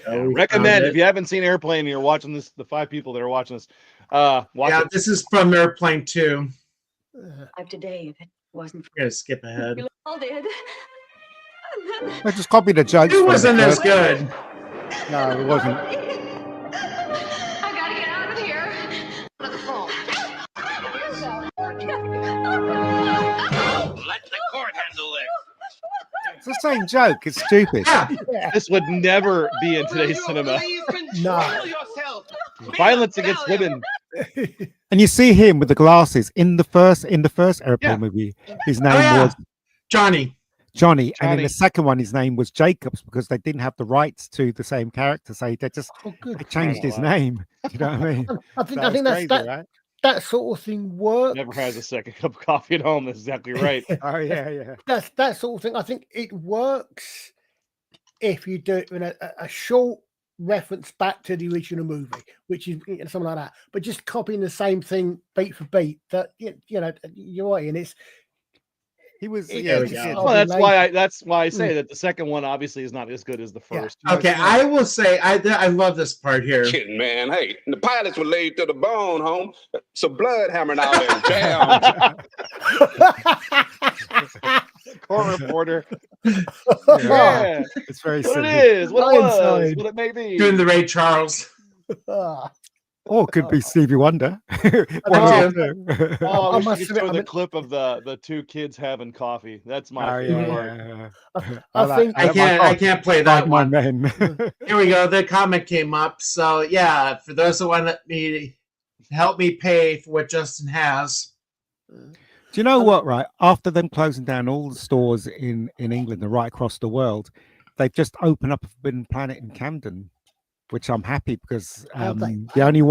Recommend if you haven't seen Airplane and you're watching this, the 5 people that are watching this, watch it. This is from Airplane 2. I'm today if it wasn't for I'm gonna skip ahead. we all did. I just copied the jokes. It wasn't as good. No, it wasn't. I gotta get out of here. On the phone. Let the court handle it. It's the same joke. It's stupid. This would never be in today's cinema. No. Violence against women. And you see him with the glasses in the first Airplane movie. His name was Johnny, and in the second one, his name was Jacobs because they didn't have the rights to the same character, so they just they changed his name. You know what I mean? I think that's crazy, right? that sort of thing works. Never has a second cup of coffee at home. That's exactly right. Oh yeah. That's that sort of thing. I think it works if you do it in a short reference back to the original movie, which is something like that. But just copying the same thing beat for beat, that you're right, and it's. He was. Well, that's why I say that the second one obviously is not as good as the first. Okay, I will say I love this part here. Kidding, man. Hey, the pilots were laid to the bone, home. So blood hammering out there. Damn. Court reporter. Yeah. It's very what silly. it is, what it was, what it may be. Doing the Ray Charles. Or it could be Stevie Wonder. I wish you could show the clip of the two kids having coffee. That's my favorite part. I can't play that my one. men. Here we go. The comment came up. So yeah, for those who want me to help me pay for what Justin has. Do you know what? Right after them closing down all the stores in England and right across the world, they've just opened up a Forbidden Planet in Camden, which I'm happy because the only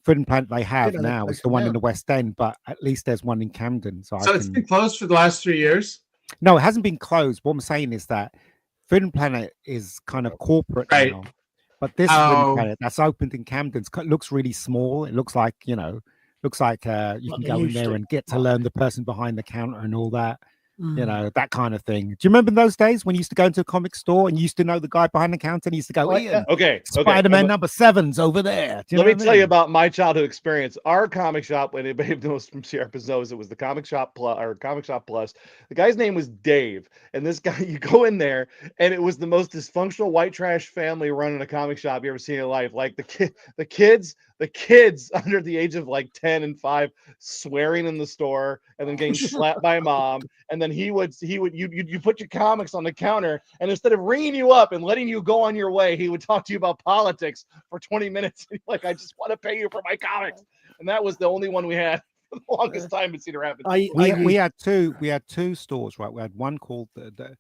Forbidden Planet they have now is the one in the West End, but at least there's one in Camden. So it's been closed for the last 3 years? No, it hasn't been closed. What I'm saying is that Forbidden Planet is kind of corporate now, but this Forbidden Planet that's opened in Camden looks really small. It looks like you can go in there and get to learn the person behind the counter and all that. That kind of thing. Do you remember those days when you used to go into a comic store and you used to know the guy behind the counter and he used to go, Ian, Spider-Man number 7's over there. Let me tell you about my childhood experience. Our comic shop, when anybody knows from Sierra knows, it was the Comic Shop Plus. The guy's name was Dave. And this guy, you go in there and it was the most dysfunctional white trash family running a comic shop you ever seen in your life. Like the kids under the age of like 10 and 5 swearing in the store and then getting slapped by mom. And then you put your comics on the counter, and instead of ringing you up and letting you go on your way, he would talk to you about politics for 20 minutes. Like, I just want to pay you for my comics. And that was the only one we had for the longest time in Cedar Rapids. We had two stores, right? We had one called the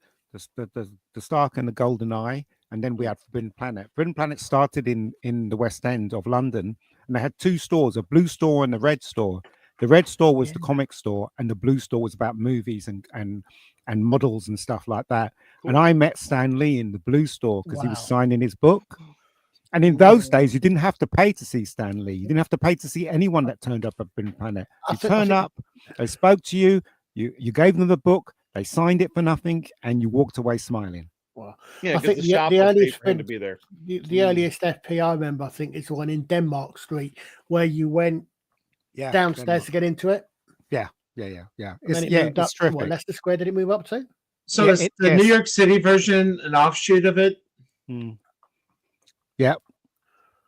Stark and the Golden Eye, and then we had Forbidden Planet. Forbidden Planet started in the West End of London, and they had two stores, a blue store and a red store. The red store was the comic store, and the blue store was about movies and models and stuff like that. Cool. And I met Stan Lee in the blue store because he was signing his book. And in those days, you didn't have to pay to see Stan Lee. You didn't have to pay to see anyone that turned up at Forbidden Planet. You turn up, they spoke to you, you gave them the book, they signed it for nothing, and you walked away smiling. Well, yeah, I think the earliest to be there. The earliest FP I remember, I think, is the one in Denmark Street where you went downstairs to get into it. Yeah. It's terrific. What Leicester Square did it move up to? So is the New York City version an offshoot of it? Yeah.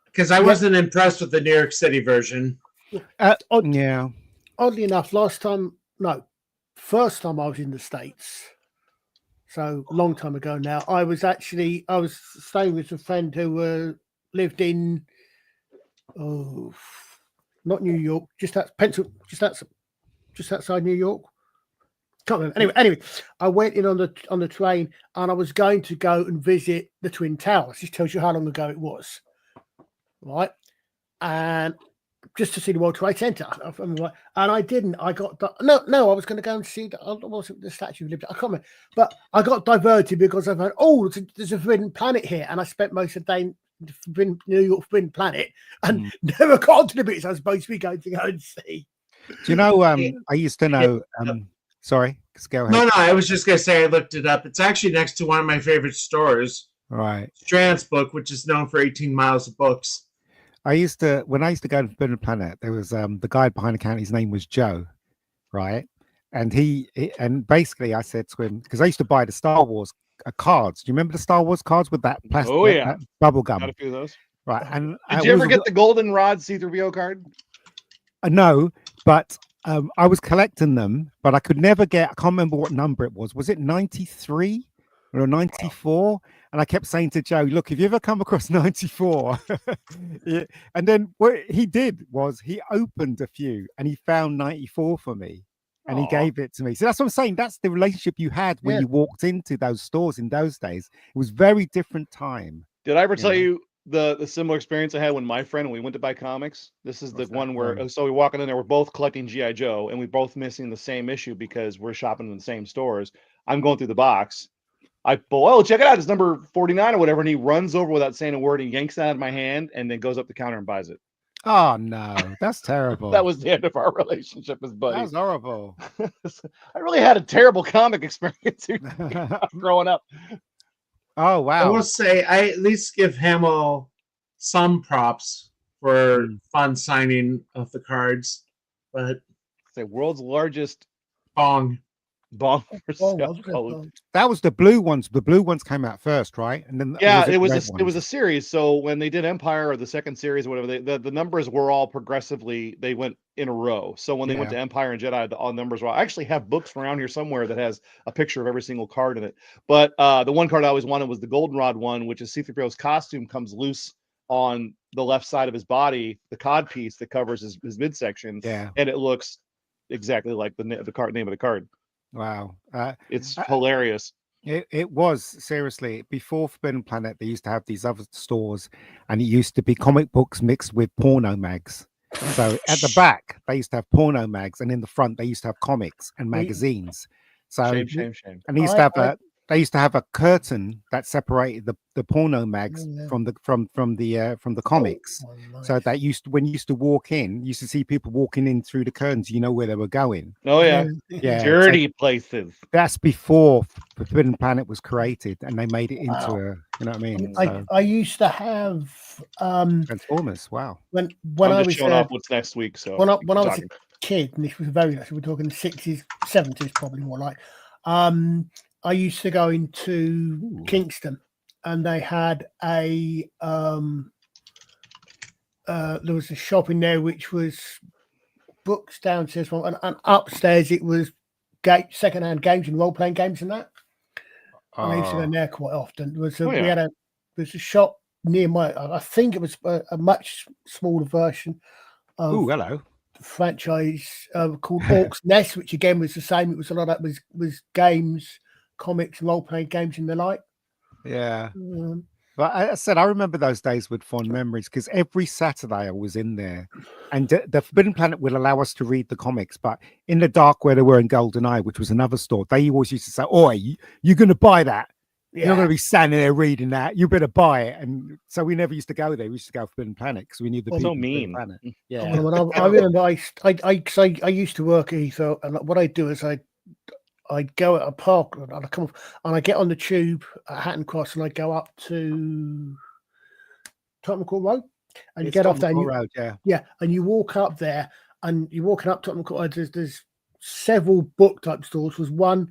Because I wasn't impressed with the New York City version. Oddly enough, first time I was in the States, so long time ago now, I was staying with a friend who lived in not New York, just outside New York. Can't remember. Anyway, I went in on the train, and I was going to go and visit the Twin Towers. This tells you how long ago it was, right? And just to see the World Trade Center, and I didn't. I got no. I was going to go and see the Statue of Liberty. I can't remember, but I got diverted because I thought, there's a Forbidden Planet here, and I spent most of the day. New York Forbidden Planet and never got to the bits I was supposed to be going to go and see. Do you know? I used to know. Sorry, go ahead. No. I was just gonna say I looked it up. It's actually next to one of my favorite stores, right? Strand's Book, which is known for 18 miles of books. When I used to go to Forbidden Planet, there was the guy behind the counter. His name was Joe, right? And and basically I said to him, because I used to buy the Star Wars cards. Do you remember the Star Wars cards with that plastic? Oh yeah, bubble gum. Got a few of those. Right. And did you ever get the goldenrod C-3PO card? No, but I was collecting them, but I could never get. I can't remember what number it was. Was it 93 or 94? And I kept saying to Joe, "Look, if you ever come across 94," and then what he did was he opened a few and he found 94 for me. And he gave it to me. So that's what I'm saying. That's the relationship you had when you walked into those stores in those days. It was very different time. Did I ever tell you the similar experience I had when my friend, when we went to buy comics. This is the one where, so we're walking in there, we're both collecting GI Joe, and we're both missing the same issue because we're shopping in the same stores. I'm going through the box. I pull, oh, check it out, it's number 49 or whatever, and he runs over without saying a word. He yanks it out of my hand and then goes up the counter and buys it. Oh no, that's terrible. That was the end of our relationship as buddies. That was horrible. I really had a terrible comic experience growing up. Oh wow! I will say I at least give Hamill some props for fun signing of the cards, but say world's largest bong. That was the blue ones. The blue ones came out first, right? And then it was a series. So when they did Empire or the second series or whatever, the numbers were all progressively. They went in a row. So when they went to Empire and Jedi, all numbers were. I actually have books around here somewhere that has a picture of every single card in it. But the one card I always wanted was the Goldenrod one, which is C-3PO's costume comes loose on the left side of his body, the cod piece that covers his midsection. Yeah, and it looks exactly like the card name of the card. Wow, it's hilarious. It was seriously before Forbidden Planet. They used to have these other stores, and it used to be comic books mixed with porno mags. So at the back they used to have porno mags, and in the front they used to have comics and magazines. So shame. And they used to have a curtain that separated the porno mags from the comics. So that when you used to walk in, you used to see people walking in through the curtains. You know where they were going. Oh yeah, dirty places. That's before Forbidden Planet was created, and they made it into a. You know what I mean? I used to have Transformers. Wow. When I'm I just was showing off what's next week. So when I was a kid, and this was very we're talking 60s, 70s, probably more like. I used to go into Kingston, and they had there was a shop in there which was books downstairs, and upstairs it was second-hand games and role-playing games and that. And I used to go in there quite often. There's a shop near I think it was a much smaller version of the franchise called Orcs Nest, which again was the same. It was a lot of was games, comics, role-playing games and the like. Yeah. But I said I remember those days with fond memories because every Saturday I was in there, and the Forbidden Planet would allow us to read the comics, but in the dark where they were in GoldenEye, which was another store, they always used to say, "Oi, you're going to buy that? You're not going to be standing there reading that. You better buy it." And so we never used to go there. We used to go to Forbidden Planet because we knew the people. So mean. Planet. Yeah. I remember I used to work at Heathrow, and what I do is I'd go at a park and I come off and I get on the tube at Hatton Cross and I go up to Tottenham Court Road and you get off there. And you walk up there and you're walking up Tottenham Court Road. There's several book type stores. Was one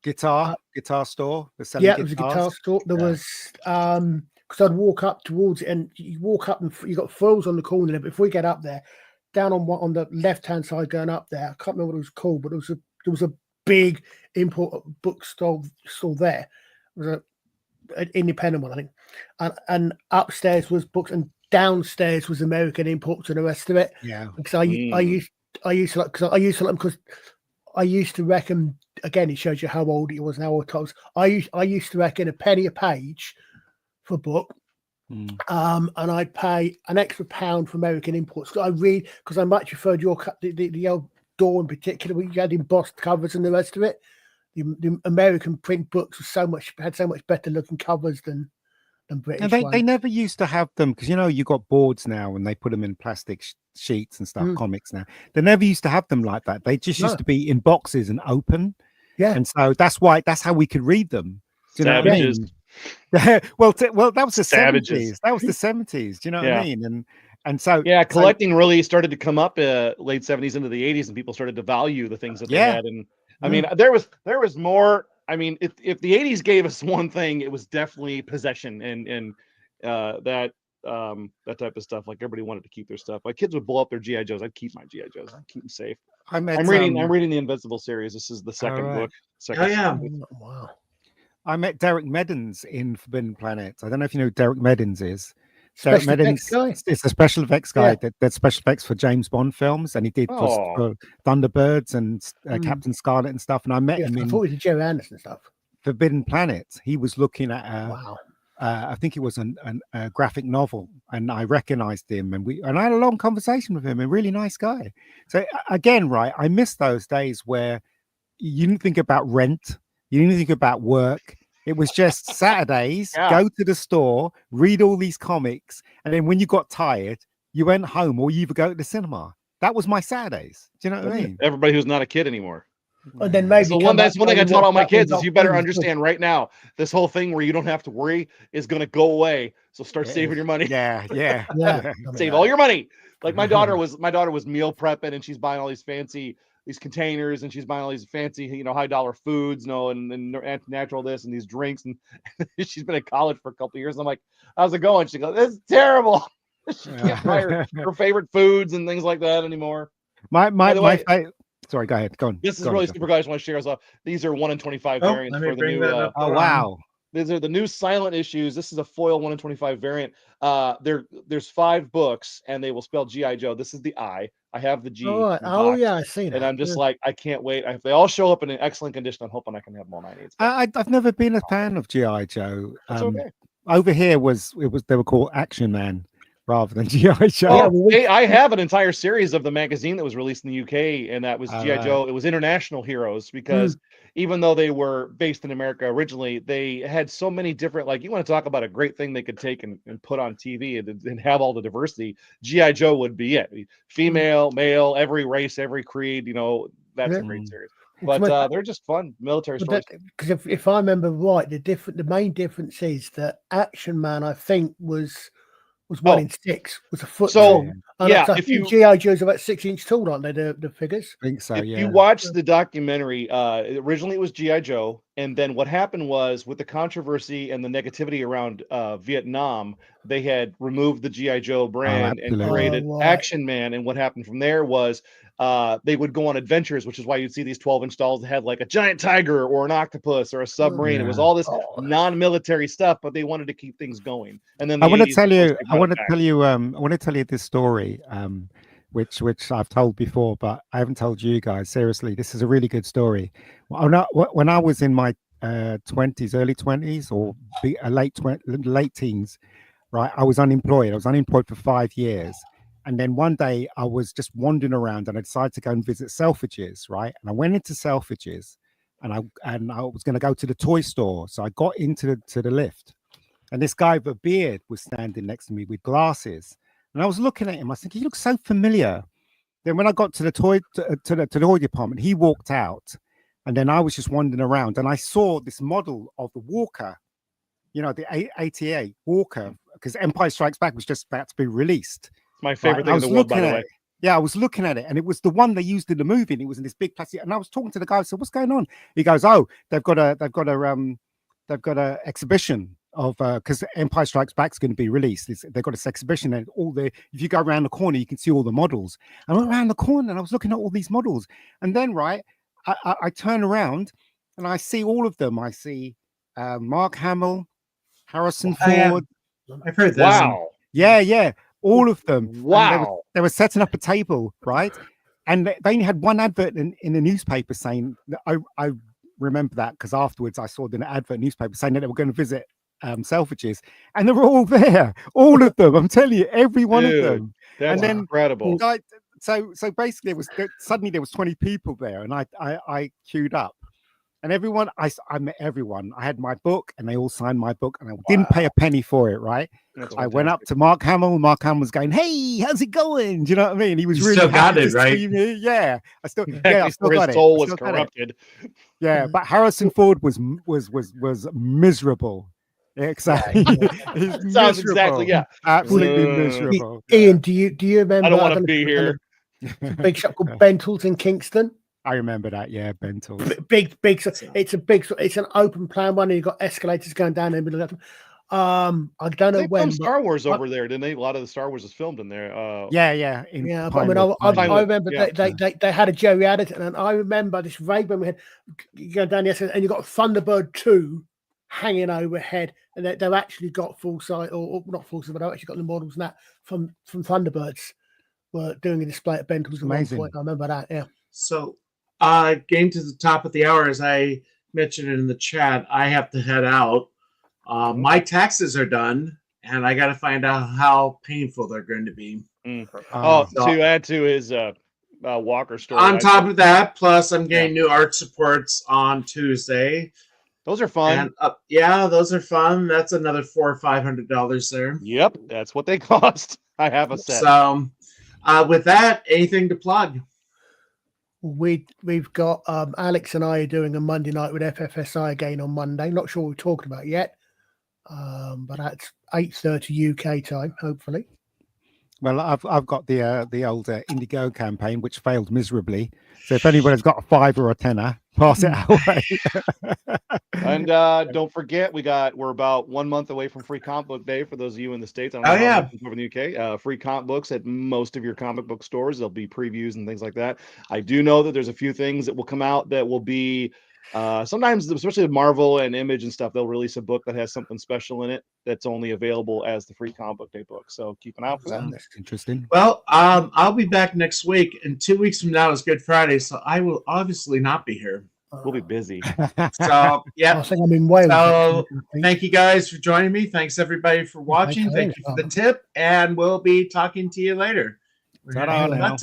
guitar store. It was a guitar store. There was because I'd walk up towards it and you walk up and you got foils on the corner there. But before you get up there, down on the left hand side going up there, I can't remember what it was called, but there was a big import bookstore there. It was an independent one, I think. And upstairs was books, and downstairs was American imports and the rest of it. Yeah. Because I used to reckon, again, it shows you how old it was and how old I was. I used to reckon a penny a page for a book. And I'd pay an extra £1 for American imports. I read because I much preferred the old Door in particular, where you had embossed covers and the rest of it. The American print books had so much better looking covers than British. And they never used to have them because you got boards now and they put them in plastic sheets and stuff. Comics now they never used to have them like that. They just used to be in boxes and open. Yeah, and so that's how we could read them. Do you know what I mean? well, that was the 70s. That was the 70s. Do you know what I mean? And so collecting really started to come up late 70s into the 80s, and people started to value the things that they had. And I mean, there was more. I mean, if the 80s gave us one thing, it was definitely possession and that type of stuff. Like everybody wanted to keep their stuff. My kids would blow up their GI Joes. I'd keep my GI Joes. I'd keep them safe. I'm reading the Invincible series. This is the second book. Wow. I met Derek Meddens in Forbidden Planet. I don't know if you know who Derek Meddens is. Derek Meddens is a special effects guy that special effects for James Bond films, and he did for Thunderbirds and Captain Scarlet and stuff. And I met him in Jerry Anderson stuff. Forbidden Planet. He was looking at I think it was a graphic novel, and I recognized him, and I had a long conversation with him. A really nice guy. So again, right, I miss those days where you didn't think about rent, you didn't think about work. It was just Saturdays, go to the store, read all these comics, and then when you got tired, you went home or you either go to the cinema. That was my Saturdays. Do you know what I mean? Everybody who's not a kid anymore. And then maybe That's one thing I taught all my kids is you better understand understand right now, this whole thing where you don't have to worry is going to go away. So start saving your money. Yeah. Save all your money. Like my daughter was meal prepping, and she's buying all these containers, and she's buying all these fancy, high dollar foods, and natural this and these drinks. And she's been in college for a couple of years. And I'm like, how's it going? She goes, it's terrible. She can't buy her favorite foods and things like that anymore. Sorry, go ahead. Go on. This is really super, guys. I want to share us off. These are 1 in 25 variants for the new. Oh wow! These are the new silent issues. This is a foil 1 in 25 variant. There's 5 books, and they will spell GI Joe. This is the I. I have the G. Oh yeah, I see that. And I'm just like, I can't wait. If they all show up in an excellent condition, I'm hoping I can have them all 9 needs. I've never been a fan of GI Joe. That's okay. Over here they were called Action Man rather than GI Joe. I have an entire series of the magazine that was released in the UK, and that was GI Joe. It was International Heroes, because even though they were based in America originally, they had so many different, like, you want to talk about a great thing they could take and put on TV and have all the diversity. GI Joe would be it. Female, male, every race, every creed. That's a great series. But they're just fun military stories. Because if I remember right, the main difference is that Action Man, I think, was 1 in 6, was a foot. So if you GI Joe's about 6 inches tall, aren't they? The figures. I think so. If you watch the documentary, originally it was GI Joe, and then what happened was, with the controversy and the negativity around Vietnam, they had removed the GI Joe brand and created Action Man. And what happened from there was they would go on adventures, which is why you'd see these 12-inch dolls that had like a giant tiger or an octopus or a submarine. It was all this non-military stuff, but they wanted to keep things going. And then I want to tell you this story, which I've told before, but I haven't told you guys. Seriously, this is a really good story. When I was in my 20s, early 20s, or late teens, right? I was unemployed. I was unemployed for 5 years. And then one day I was just wandering around, and I decided to go and visit Selfridges, right? And I went into Selfridges, and I was going to go to the toy store. So I got into the lift, and this guy with a beard was standing next to me with glasses. And I was looking at him. I was thinking, he looks so familiar. Then when I got to the toy department, he walked out, and then I was just wandering around, and I saw this model of the Walker, the ATA Walker, because Empire Strikes Back was just about to be released. My favorite thing in the world, by the way. Yeah, I was looking at it, and it was the one they used in the movie, and it was in this big plastic. And I was talking to the guy. I said, "What's going on?" He goes, "Oh, they've got a exhibition of because Empire Strikes Back is going to be released. They've got this exhibition, and if you go around the corner, you can see all the models." I went around the corner, and I was looking at all these models, and then I turn around, and I see all of them. I see Mark Hamill, Harrison Ford. I've heard this. Wow. Yeah. All of them. Wow. They were setting up a table, right? And they only had one advert in the newspaper saying, I remember that because afterwards I saw the advert newspaper saying that they were going to visit Selfridges, and they were all there, all of them. I'm telling you, every one of them. That's incredible. So basically, it was suddenly there was 20 people there, and I queued up. And everyone, I met everyone. I had my book, and they all signed my book, and I didn't pay a penny for it, right? I went up to Mark Hamill. Mark Hamill was going, "Hey, how's it going?" Do you know what I mean? He was really still got happy it, to right? see me. Yeah, I still His got it. soul was corrupted. Yeah, but Harrison Ford was miserable. Yeah, exactly. Sounds exactly absolutely miserable. Ian, do you remember? I don't want to be here. Big shop called Bentall's in Kingston. I remember that, yeah, Bentall's. Big. It's an open plan one, and you've got escalators going down in the middle of that. I don't know when. Star Wars over there, didn't they? A lot of the Star Wars is filmed in there. Yeah. I remember they had a Jerry Addington, and I remember this vague when we had you go down the escalator, and you got Thunderbird 2 hanging overhead, and they've actually got full size, or not full size, but I've actually got the models and that from Thunderbirds. Were doing a display at Bentall's at one point. I remember that. Yeah. So, getting to the top of the hour, as I mentioned it in the chat, I have to head out. My taxes are done, and I got to find out how painful they're going to be. Oh, So- to add to his Walker story. On I top think- of that, plus I'm getting new art supports on Tuesday. Those are fun. And yeah, those are fun. That's another $400 or $500 there. Yep, that's what they cost. I have a set. So, with that, anything to plug? We've got Alex and I are doing a Monday night with FFSI again on Monday. Not sure what we're talking about yet, but that's 8:30 UK time, hopefully. Well, I've got the old Indigo campaign, which failed miserably. So if anybody's got a $5 or a $10, pass it our way. And don't forget, we're about 1 month away from Free Comic Book Day for those of you in the States. I don't know how many people over in the UK. Free comic books at most of your comic book stores. There'll be previews and things like that. I do know that there's a few things that will come out that will be sometimes, especially with Marvel and Image and stuff, they'll release a book that has something special in it that's only available as the Free Comic Book Day book. So keep an eye out for that. That's interesting. Well, I'll be back next week, and 2 weeks from now is Good Friday, so I will obviously not be here. We'll be busy. So, yeah. I think I'm in Wales. So, thank you guys for joining me. Thanks everybody for watching. Thank you for the tip, and we'll be talking to you later. We're Ta-da gonna hit the now. button.